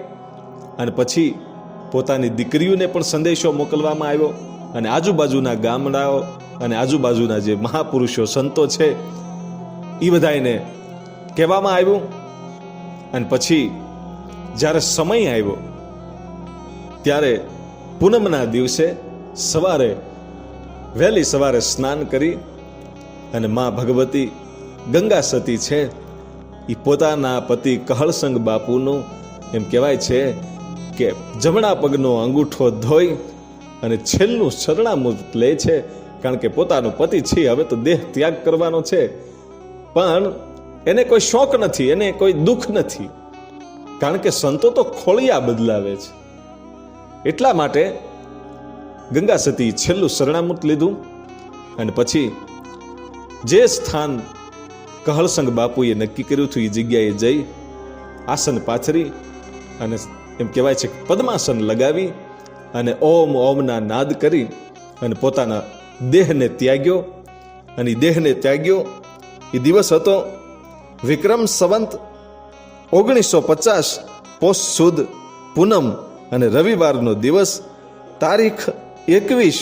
અને પછી પોતાની દીકરીઓને પણ સંદેશો મોકલવામાં આવ્યો અને આજુબાજુના ગામડાઓ અને આજુબાજુના જે મહાપુરુષો સંતો છે એ બધાને કહેવામાં આવ્યું. અને પછી જ્યારે સમય આવ્યો ત્યારે પૂનમના દિવસે સવારે વહેલી સવારે સ્નાન કરી અને મા ભગવતી ગંગા સતી છે એ પોતાના પતિ કહળસંગ બાપુનું એમ કહેવાય છે કે જમણા પગનો અંગૂઠો ધોઈ અને છેલ્લું શરણામૃત લે છે, કારણ કે પોતાનો પતિ છે હવે તો દેહ ત્યાગ કરવાનો છે, પણ એને કોઈ શોક નથી, એને કોઈ દુઃખ નથી, કારણ કે સંતો તો ખોળિયા બદલાવે છે. એટલા માટે ગંગા સતી છેલ્લું શરણામૃત લીધું અને પછી જે સ્થાન કહળસંગ બાપુએ નક્કી કર્યું હતું એ જગ્યાએ જઈ આસન પાથરી અને એમ કહેવાય છે પદ્માસન લગાવી અને ઓમ ઓમના નાદ કરી અને પોતાના દેહને ત્યાગ્યો. અને દેહને ત્યાગ્યો એ દિવસ હતો વિક્રમ સંવત 1950 પોષ સુદ પૂનમ અને રવિવારનો દિવસ, તારીખ 21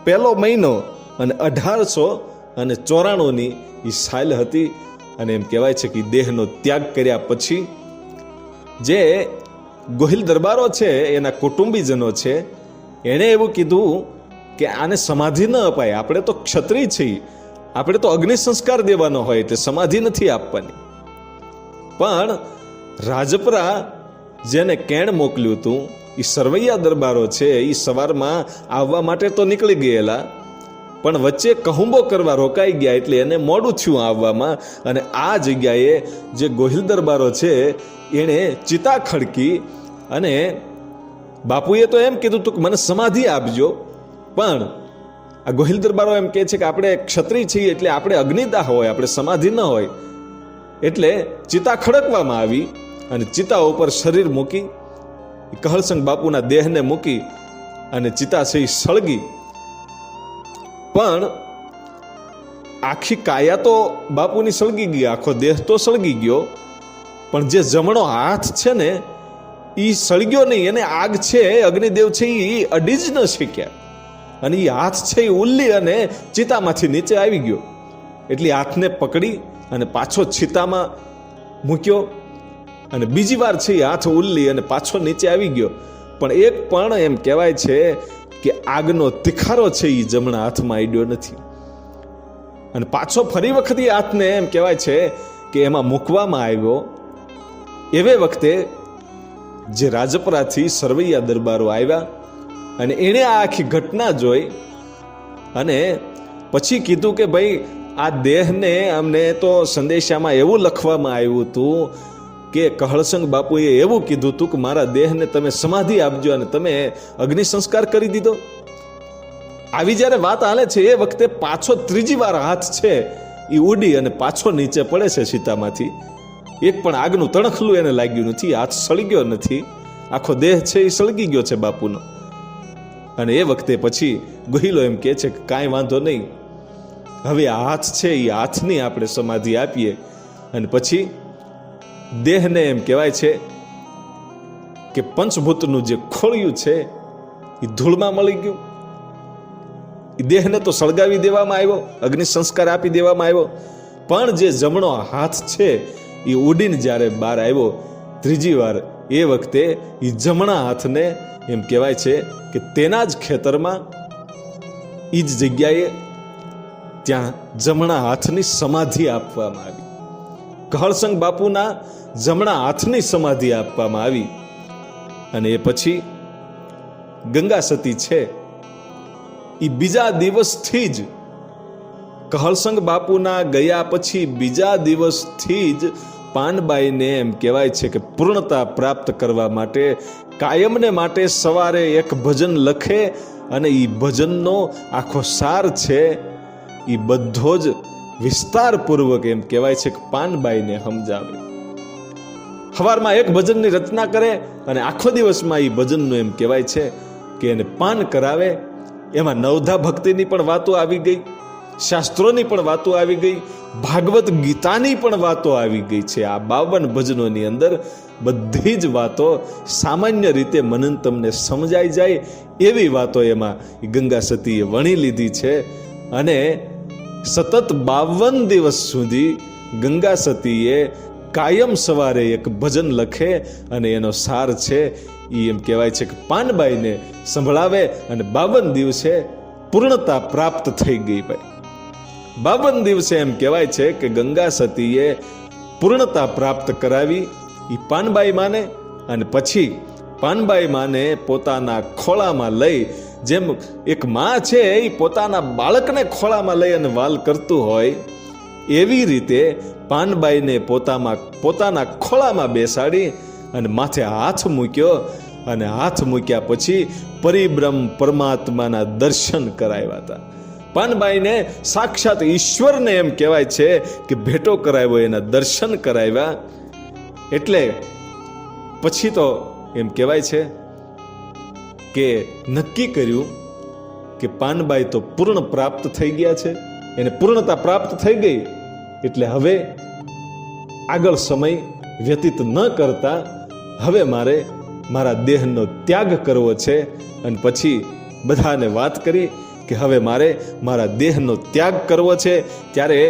પહેલો મહિનો અને 1894ની એ સાલ હતી. અને એમ કહેવાય છે કે દેહનો ત્યાગ કર્યા પછી જે ગોહિલ દરબારો છે એના કુટુંબીજનો છે એણે એવું કીધું કે આને સમાધિ ન અપાય, આપણે તો ક્ષત્રિય છીએ, આપણે તો અગ્નિ સંસ્કાર દેવાનો હોય એટલે સમાધિ નથી આપવાની. પણ રાજપરા જેને કેણ મોકલ્યું હતું એ સરવૈયા દરબારો છે એ સવારમાં આવવા માટે તો નીકળી ગયેલા, પણ વચ્ચે કહુંબો કરવા રોકાઈ ગયા એટલે એને મોડું થયું આવવામાં. અને આ જગ્યાએ જે ગોહિલ દરબારો છે એણે ચિતા ખડકી અને બાપુએ તો એમ કીધું તું કે મને સમાધિ આપજો, પણ આ ગોહિલ દરબારો એમ કહે છે કે આપણે ક્ષત્રિય છીએ એટલે આપણે અગ્નિદાહ હોય, આપણે સમાધિ ન હોય. એટલે ચિતા ખડકવામાં આવી અને ચિતા ઉપર શરીર મૂકી કહળસંગ બાપુના દેહને મૂકી અને ચિતા છે સળગી. પણ આખી કાયા તો બાપુની સળગી ગઈ, આખો દેહ તો સળગી ગયો, પણ જે જમણો હાથ છે ને એ સળગ્યો નહીં. એને આગ છે અગ્નિદેવ છે એ અડી જ ન શક્યા અને એ હાથ છે એ ઉલ્લી અને ચિતામાંથી નીચે આવી ગયો. એટલે હાથને પકડી અને પાછો ચિતામાં મૂક્યો અને બીજી વાર છે એ હાથ ઉલ્લી અને પાછો નીચે આવી ગયો. પણ એક પણ એમ કહેવાય છે કે આગનો તિખારો છે એ જમણા હાથમાં અડ્યો નથી. અને પાછો ફરી વખત એ હાથને એમ કહેવાય છે કે એમાં મૂકવામાં આવ્યો. એવે વખતે જે રાજપરાથી સરવૈયા દરબારો આવ્યા અને એણે આ આખી ઘટના જોઈ અને પછી કીધું કે ભાઈ આ દેહને અમને તો સંદેશામાં એવું લખવામાં આવ્યું હતું કે કહળસંગ બાપુએ એવું કીધું હતું કે મારા દેહને તમે સમાધિ આપજો અને તમે અગ્નિ સંસ્કાર કરી દીધો. આવી જ્યારે વાત હાલે છે એ વખતે પાછો ત્રીજી વાર હાથ છે એ ઉડી અને પાછો નીચે પડે છે સીતામાંથી. એક પણ આગનું તણખલું એને લાગ્યું નથી, હાથ સળગ્યો નથી, આખો દેહ છે એ સળગી ગયો છે બાપુનો. અને એ વખતે પછી ગોહિલો એમ કહે છે કે કાંઈ વાંધો નહીં, હવે આ હાથ છે એ હાથની આપણે સમાધિ આપીએ. અને પછી દેહને એમ કહેવાય છે કે પંચભૂતનું જે ખોળિયું છે એ ધૂળમાં મળી ગયું. એ દેહને તો સળગાવી દેવામાં આવ્યો, અગ્નિ સંસ્કાર આપી દેવામાં આવ્યો, પણ જે જમણો હાથ છે એ ઉડીને જ્યારે બહાર આવ્યો ત્રીજી વાર, એ વખતે એ જમણા હાથને એમ કહેવાય છે કે તેના જ ખેતરમાં એ જ જગ્યાએ ત્યાં જમણા હાથની સમાધિ આપવામાં આવી. કહળસંગ બાપુના જમણા હાથની સમાધિ આપવામાં આવી. અને એ પછી ગંગા સતી છે એ બીજા દિવસથી જ કહળસંગ બાપુના ગયા પછી બીજા દિવસથી જ પાનબાઈને એમ કહેવાય છે કે પૂર્ણતા પ્રાપ્ત કરવા માટે કાયમને માટે સવારે એક ભજન લખે અને એ ભજનનો આખો સાર છે એ બધો જ વિસ્તારપૂર્વક એમ કહેવાય છે કે પાનબાઈને સમજાવે. સવારમાં એક ભજનની રચના કરે અને આખો દિવસમાં એ ભજનનું એમ કહેવાય છે કે એને પાન કરાવે. એમાં નવધા ભક્તિની પણ વાતો આવી ગઈ, શાસ્ત્રોની પણ વાતો આવી ગઈ, ભાગવત ગીતાની પણ વાતો આવી ગઈ છે. આ 52 ભજનોની અંદર બધી જ વાતો સામાન્ય રીતે મનન તમને સમજાઈ જાય એવી વાતો એમાં ગંગા સતીએ વણી લીધી છે. અને સતત 52 દિવસ સુધી ગંગા સતીએ કાયમ સવારે એક ભજન લખે અને એનો સાર છે એ એમ કહેવાય છે કે પાનબાઈને સંભળાવે અને 52 દિવસે પૂર્ણતા પ્રાપ્ત થઈ ગઈ. ભાઈ 52 દિવસે એમ કહેવાય છે કે ગંગા સતીએ પૂર્ણતા પ્રાપ્ત કરાવી એ પાનબાઈ માને. અને પછી પાનબાઈ માને પોતાના ખોળામાં લઈ, જેમ એક માં છે એ પોતાના બાળકને ખોળામાં લઈ અને વાલ કરતું હોય એવી રીતે પાનબાઈને પોતાના ખોળામાં બેસાડી અને માથે હાથ મૂક્યો. અને હાથ મૂક્યા પછી પરિબ્રહ્મ પરમાત્માના દર્શન કરાવ્યા હતા. પાનબાઈને સાક્ષાત ઈશ્વરને એમ કહેવાય છે કે ભેટો કરાવ્યો, એના દર્શન કરાવ્યા. એટલે પછી તો એમ કહેવાય છે કે નક્કી કર્યું કે પાનબાઈ તો પૂર્ણ પ્રાપ્ત થઈ ગયા છે, એને પૂર્ણતા પ્રાપ્ત થઈ ગઈ. એટલે હવે આગળ સમય વ્યતીત ન કરતા હવે મારે મારા દેહનો ત્યાગ કરવો છે. અને પછી બધાને વાત કરી કે હવે મારે મારા દેહનો ત્યાગ કરવો છે. ત્યારે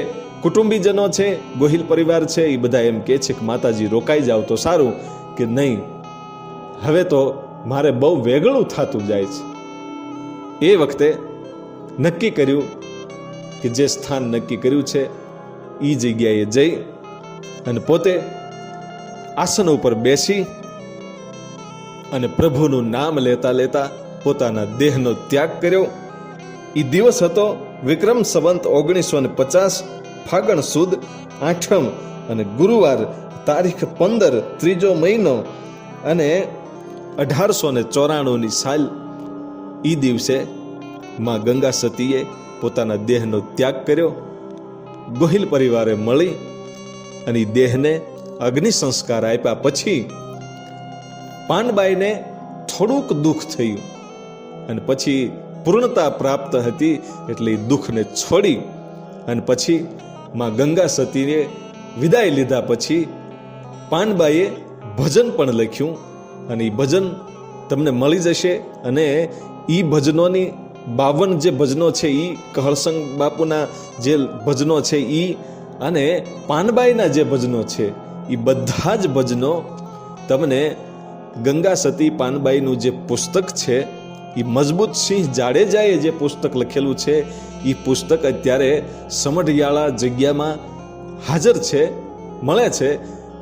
કુટુંબીજનો છે, ગોહિલ પરિવાર છે, એ બધા એમ કહે છે કે માતાજી રોકાઈ જાવ તો સારું, કે નહીં હવે તો મારે બહુ વેગળું થતું જાય છે. એ વખતે નક્કી કર્યું કે જે સ્થાન નક્કી કર્યું છે એ જગ્યાએ જઈ અને પોતે આસન ઉપર બેસી અને પ્રભુનું નામ લેતા લેતા પોતાના દેહનો ત્યાગ કર્યો. એ દિવસ હતો વિક્રમ સંવત 1950 ફાગણ સુદ 8મ અને ગુરુવાર તારીખ 15 ત્રીજો મહિનો અને 1894ની સાલ. એ દિવસે માં ગંગા સતીએ પોતાના દેહનો ત્યાગ કર્યો. ગોહિલ પરિવારે મળી અને દેહને અગ્નિ સંસ્કાર આપ્યા. પછી પાનબાઈને થોડુંક દુઃખ થયું અને પછી પૂર્ણતા પ્રાપ્ત હતી એટલે દુઃખને છોડી અને પછી માં ગંગા સતીને વિદાય લીધા. પછી પાનબાઈએ ભજન પણ લખ્યું અને એ ભજન તમને મળી જશે. અને એ ભજનોની 52 જે ભજનો છે એ કહળસંગ બાપુના જે ભજનો છે એ અને પાનબાઈના જે ભજનો છે એ બધા જ ભજનો તમને ગંગા સતી પાનબાઈનું જે પુસ્તક છે એ મજબૂત સિંહ જાડેજાએ જે પુસ્તક લખેલું છે એ પુસ્તક અત્યારે સમઢિયાળા જગ્યામાં હાજર છે, મળે છે.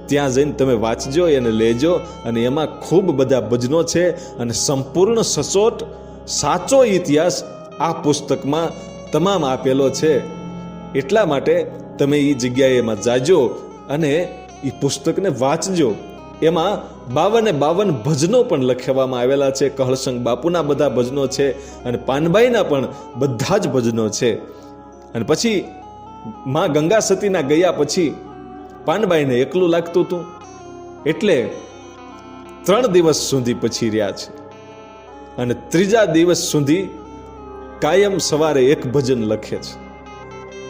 ત્યાં જઈને તમે વાંચજો, એને લેજો. અને એમાં ખૂબ બધા ભજનો છે અને સંપૂર્ણ સચોટ સાચો ઇતિહાસ આ પુસ્તકમાં તમામ આપેલો છે. એટલા માટે તમે એ જગ્યાએ એમાં જાજો અને એ પુસ્તકને વાંચજો. એમાં 52 ભજનો પણ લખવામાં આવેલા છે. કહળસંગ બાપુના બધા ભજનો છે અને પાનબાઈના પણ બધા જ ભજનો છે. અને પછી માં ગંગા સતીના ગયા પછી પાનબાઈને એકલું લાગતું હતું એટલે 3 દિવસ સુધી પછી રહ્યા છે. અને 3જા દિવસ સુધી કાયમ સવારે એક ભજન લખે છે.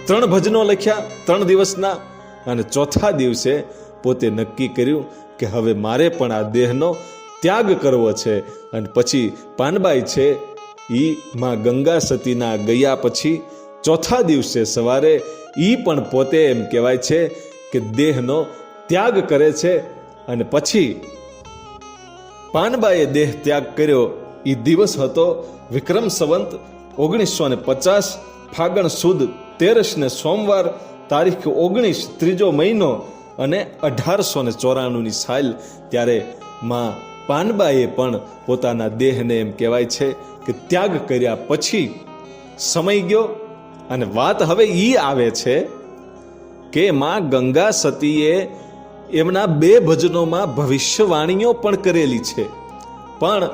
3 ભજનો લખ્યા 3 દિવસના. અને 4થા દિવસે પોતે નક્કી કર્યું કે હવે મારે પણ આ દેહનો ત્યાગ કરવો છે. અને પછી પાનબાઈ છે એ માં ગંગા સતીના ગયા પછી 4થા દિવસે સવારે એ પણ પોતે એમ કહેવાય છે કે દેહનો ત્યાગ કરે છે. અને પછી પાનબાઈએ દેહ ત્યાગ કર્યો. એ દિવસ હતો વિક્રમ સંવત 1950 ફાગણ સુદ 13 ને સોમવાર તારીખ 19 ત્રીજો મહિનો અને 1894ની સાલ. ત્યારે માં પાનબાઈએ પણ પોતાના દેહને એમ કહેવાય છે કે ત્યાગ કર્યા પછી સમય ગયો. અને વાત હવે એ આવે છે કે માં ગંગા સતીએ એમના 2 ભજનોમાં ભવિષ્યવાણીઓ પણ કરેલી છે. પણ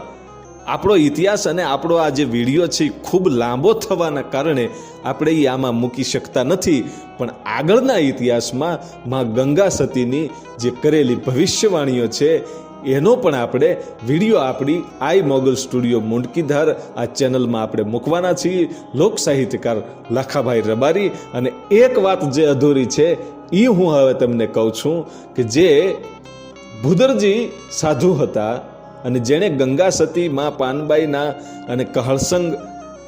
આપણો ઇતિહાસ અને આપણો આ જે વિડીયો છે ખૂબ લાંબો થવાના કારણે આપણે એ આમાં મૂકી શકતા નથી. પણ આગળના ઇતિહાસમાં માં ગંગા સતીની જે કરેલી ભવિષ્યવાણીઓ છે એનો પણ આપણે વિડીયો આપણી આઈ મોગલ સ્ટુડિયો મુંડકીધાર આ ચેનલમાં આપણે મૂકવાના છીએ. લોક સાહિત્યકાર લાખાભાઈ રબારી. અને એક વાત જે અધૂરી છે એ હું હવે તમને કહું છું કે જે ભૂદરજી સાધુ હતા અને જેણે ગંગા સતી માં પાનબાઈના અને કહળસંગ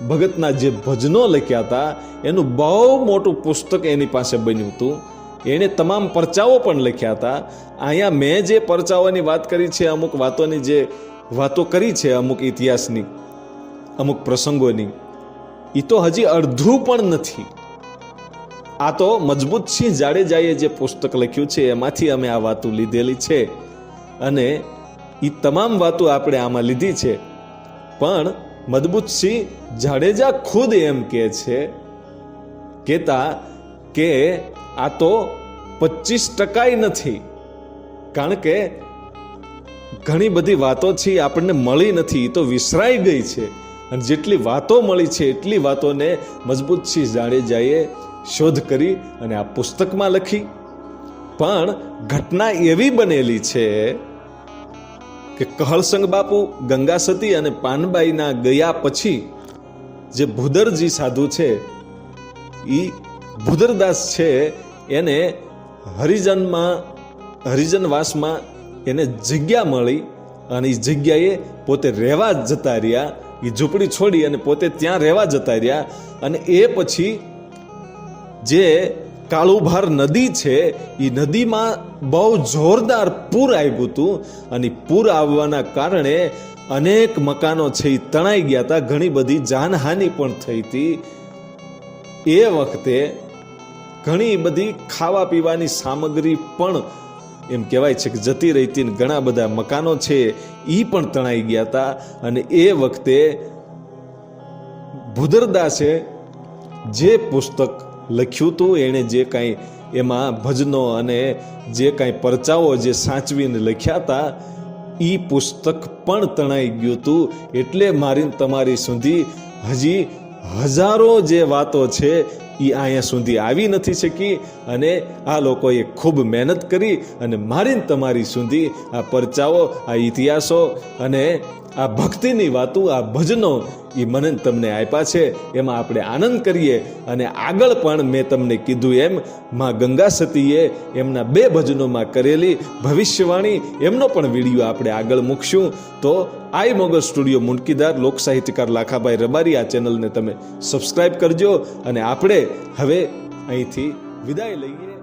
ભગતના જે ભજનો લખ્યા હતા એનું બહુ મોટું પુસ્તક એની પાસે બન્યું હતું. એણે તમામ પરચાઓ પણ લખ્યા હતા. અહીંયા મેં જે પરચાઓની વાત કરી છે, અમુક વાતોની જે વાતો કરી છે, અમુક ઇતિહાસની, અમુક પ્રસંગોની, એ તો હજી અડધું પણ નથી. આ તો મજબૂત સિંહ જાડેજાએ જે પુસ્તક લખ્યું છે એમાંથી અમે આ વાતો લીધેલી છે અને એ તમામ વાતો આપણે આમાં લીધી છે. પણ મજબૂત સિંહ જાડેજા ખુદ એમ કહે છે કહેતા કે આ તો 25% નથી, કારણ કે ઘણી બધી વાતો છે આપણને મળી નથી, એ તો વિસરાઈ ગઈ છે. અને જેટલી વાતો મળી છે એટલી વાતોને મજબૂતસિંહ જાડેજાએ શોધ કરી અને આ પુસ્તકમાં લખી. પણ ઘટના એવી બનેલી છે કે કહલસંગ બાપુ, ગંગા સતી અને પાનબાઈના ગયા પછી જે ભૂદરજી સાધુ છે એ ભૂદરદાસ છે એને હરિજનવાસમાં એને જગ્યા મળી અને એ જગ્યાએ પોતે રહેવા જતા રહ્યા. એ ઝૂંપડી છોડી અને પોતે ત્યાં રહેવા જતા રહ્યા. અને એ પછી જે કાળુભાર નદી છે એ નદીમાં બહુ જોરદાર પૂર આવ્યું હતું અને પૂર આવવાના કારણે અનેક મકાનો છે એ તણાઈ ગયા હતા, ઘણી બધી જાનહાનિ પણ થઈ હતી. એ વખતે ઘણી બધી ખાવા પીવાની સામગ્રી પણ એમ કહેવાય છે કે જતી રહી હતી. ઘણા બધા મકાનો છે એ પણ તણાઈ ગયા હતા. અને એ વખતે ભૂદરદાસે જે પુસ્તક લખ્યું હતું, એણે જે કાંઈ એમાં ભજનો અને જે કાંઈ પરચાઓ જે સાચવીને લખ્યા હતા એ પુસ્તક પણ તણાઈ ગયું હતું. એટલે મારી તમારી સુધી હજી હજારો જે વાતો છે એ અહીંયા સુધી આવી નથી શકી. અને આ લોકોએ ખૂબ મહેનત કરી અને મારી તમારી સુધી આ પરચાઓ, આ ઇતિહાસો અને આ ભક્તિની વાતો, આ ભજનો એ મને તમને આપ્યા છે. એમાં આપણે આનંદ કરીએ. અને આગળ પણ મેં તમને કીધું એમ માં ગંગા સતીએ એમના 2 ભજનોમાં કરેલી ભવિષ્યવાણી એમનો પણ વિડીયો આપણે આગળ મૂકશું. તો આઈ મોગલ સ્ટુડિયો મુનકીદાર લોક સાહિત્યકાર લાખાભાઈ રબારી આ ચેનલને તમે સબસ્ક્રાઈબ કરજો. અને આપણે હવે અહીંથી વિદાય લઈએ.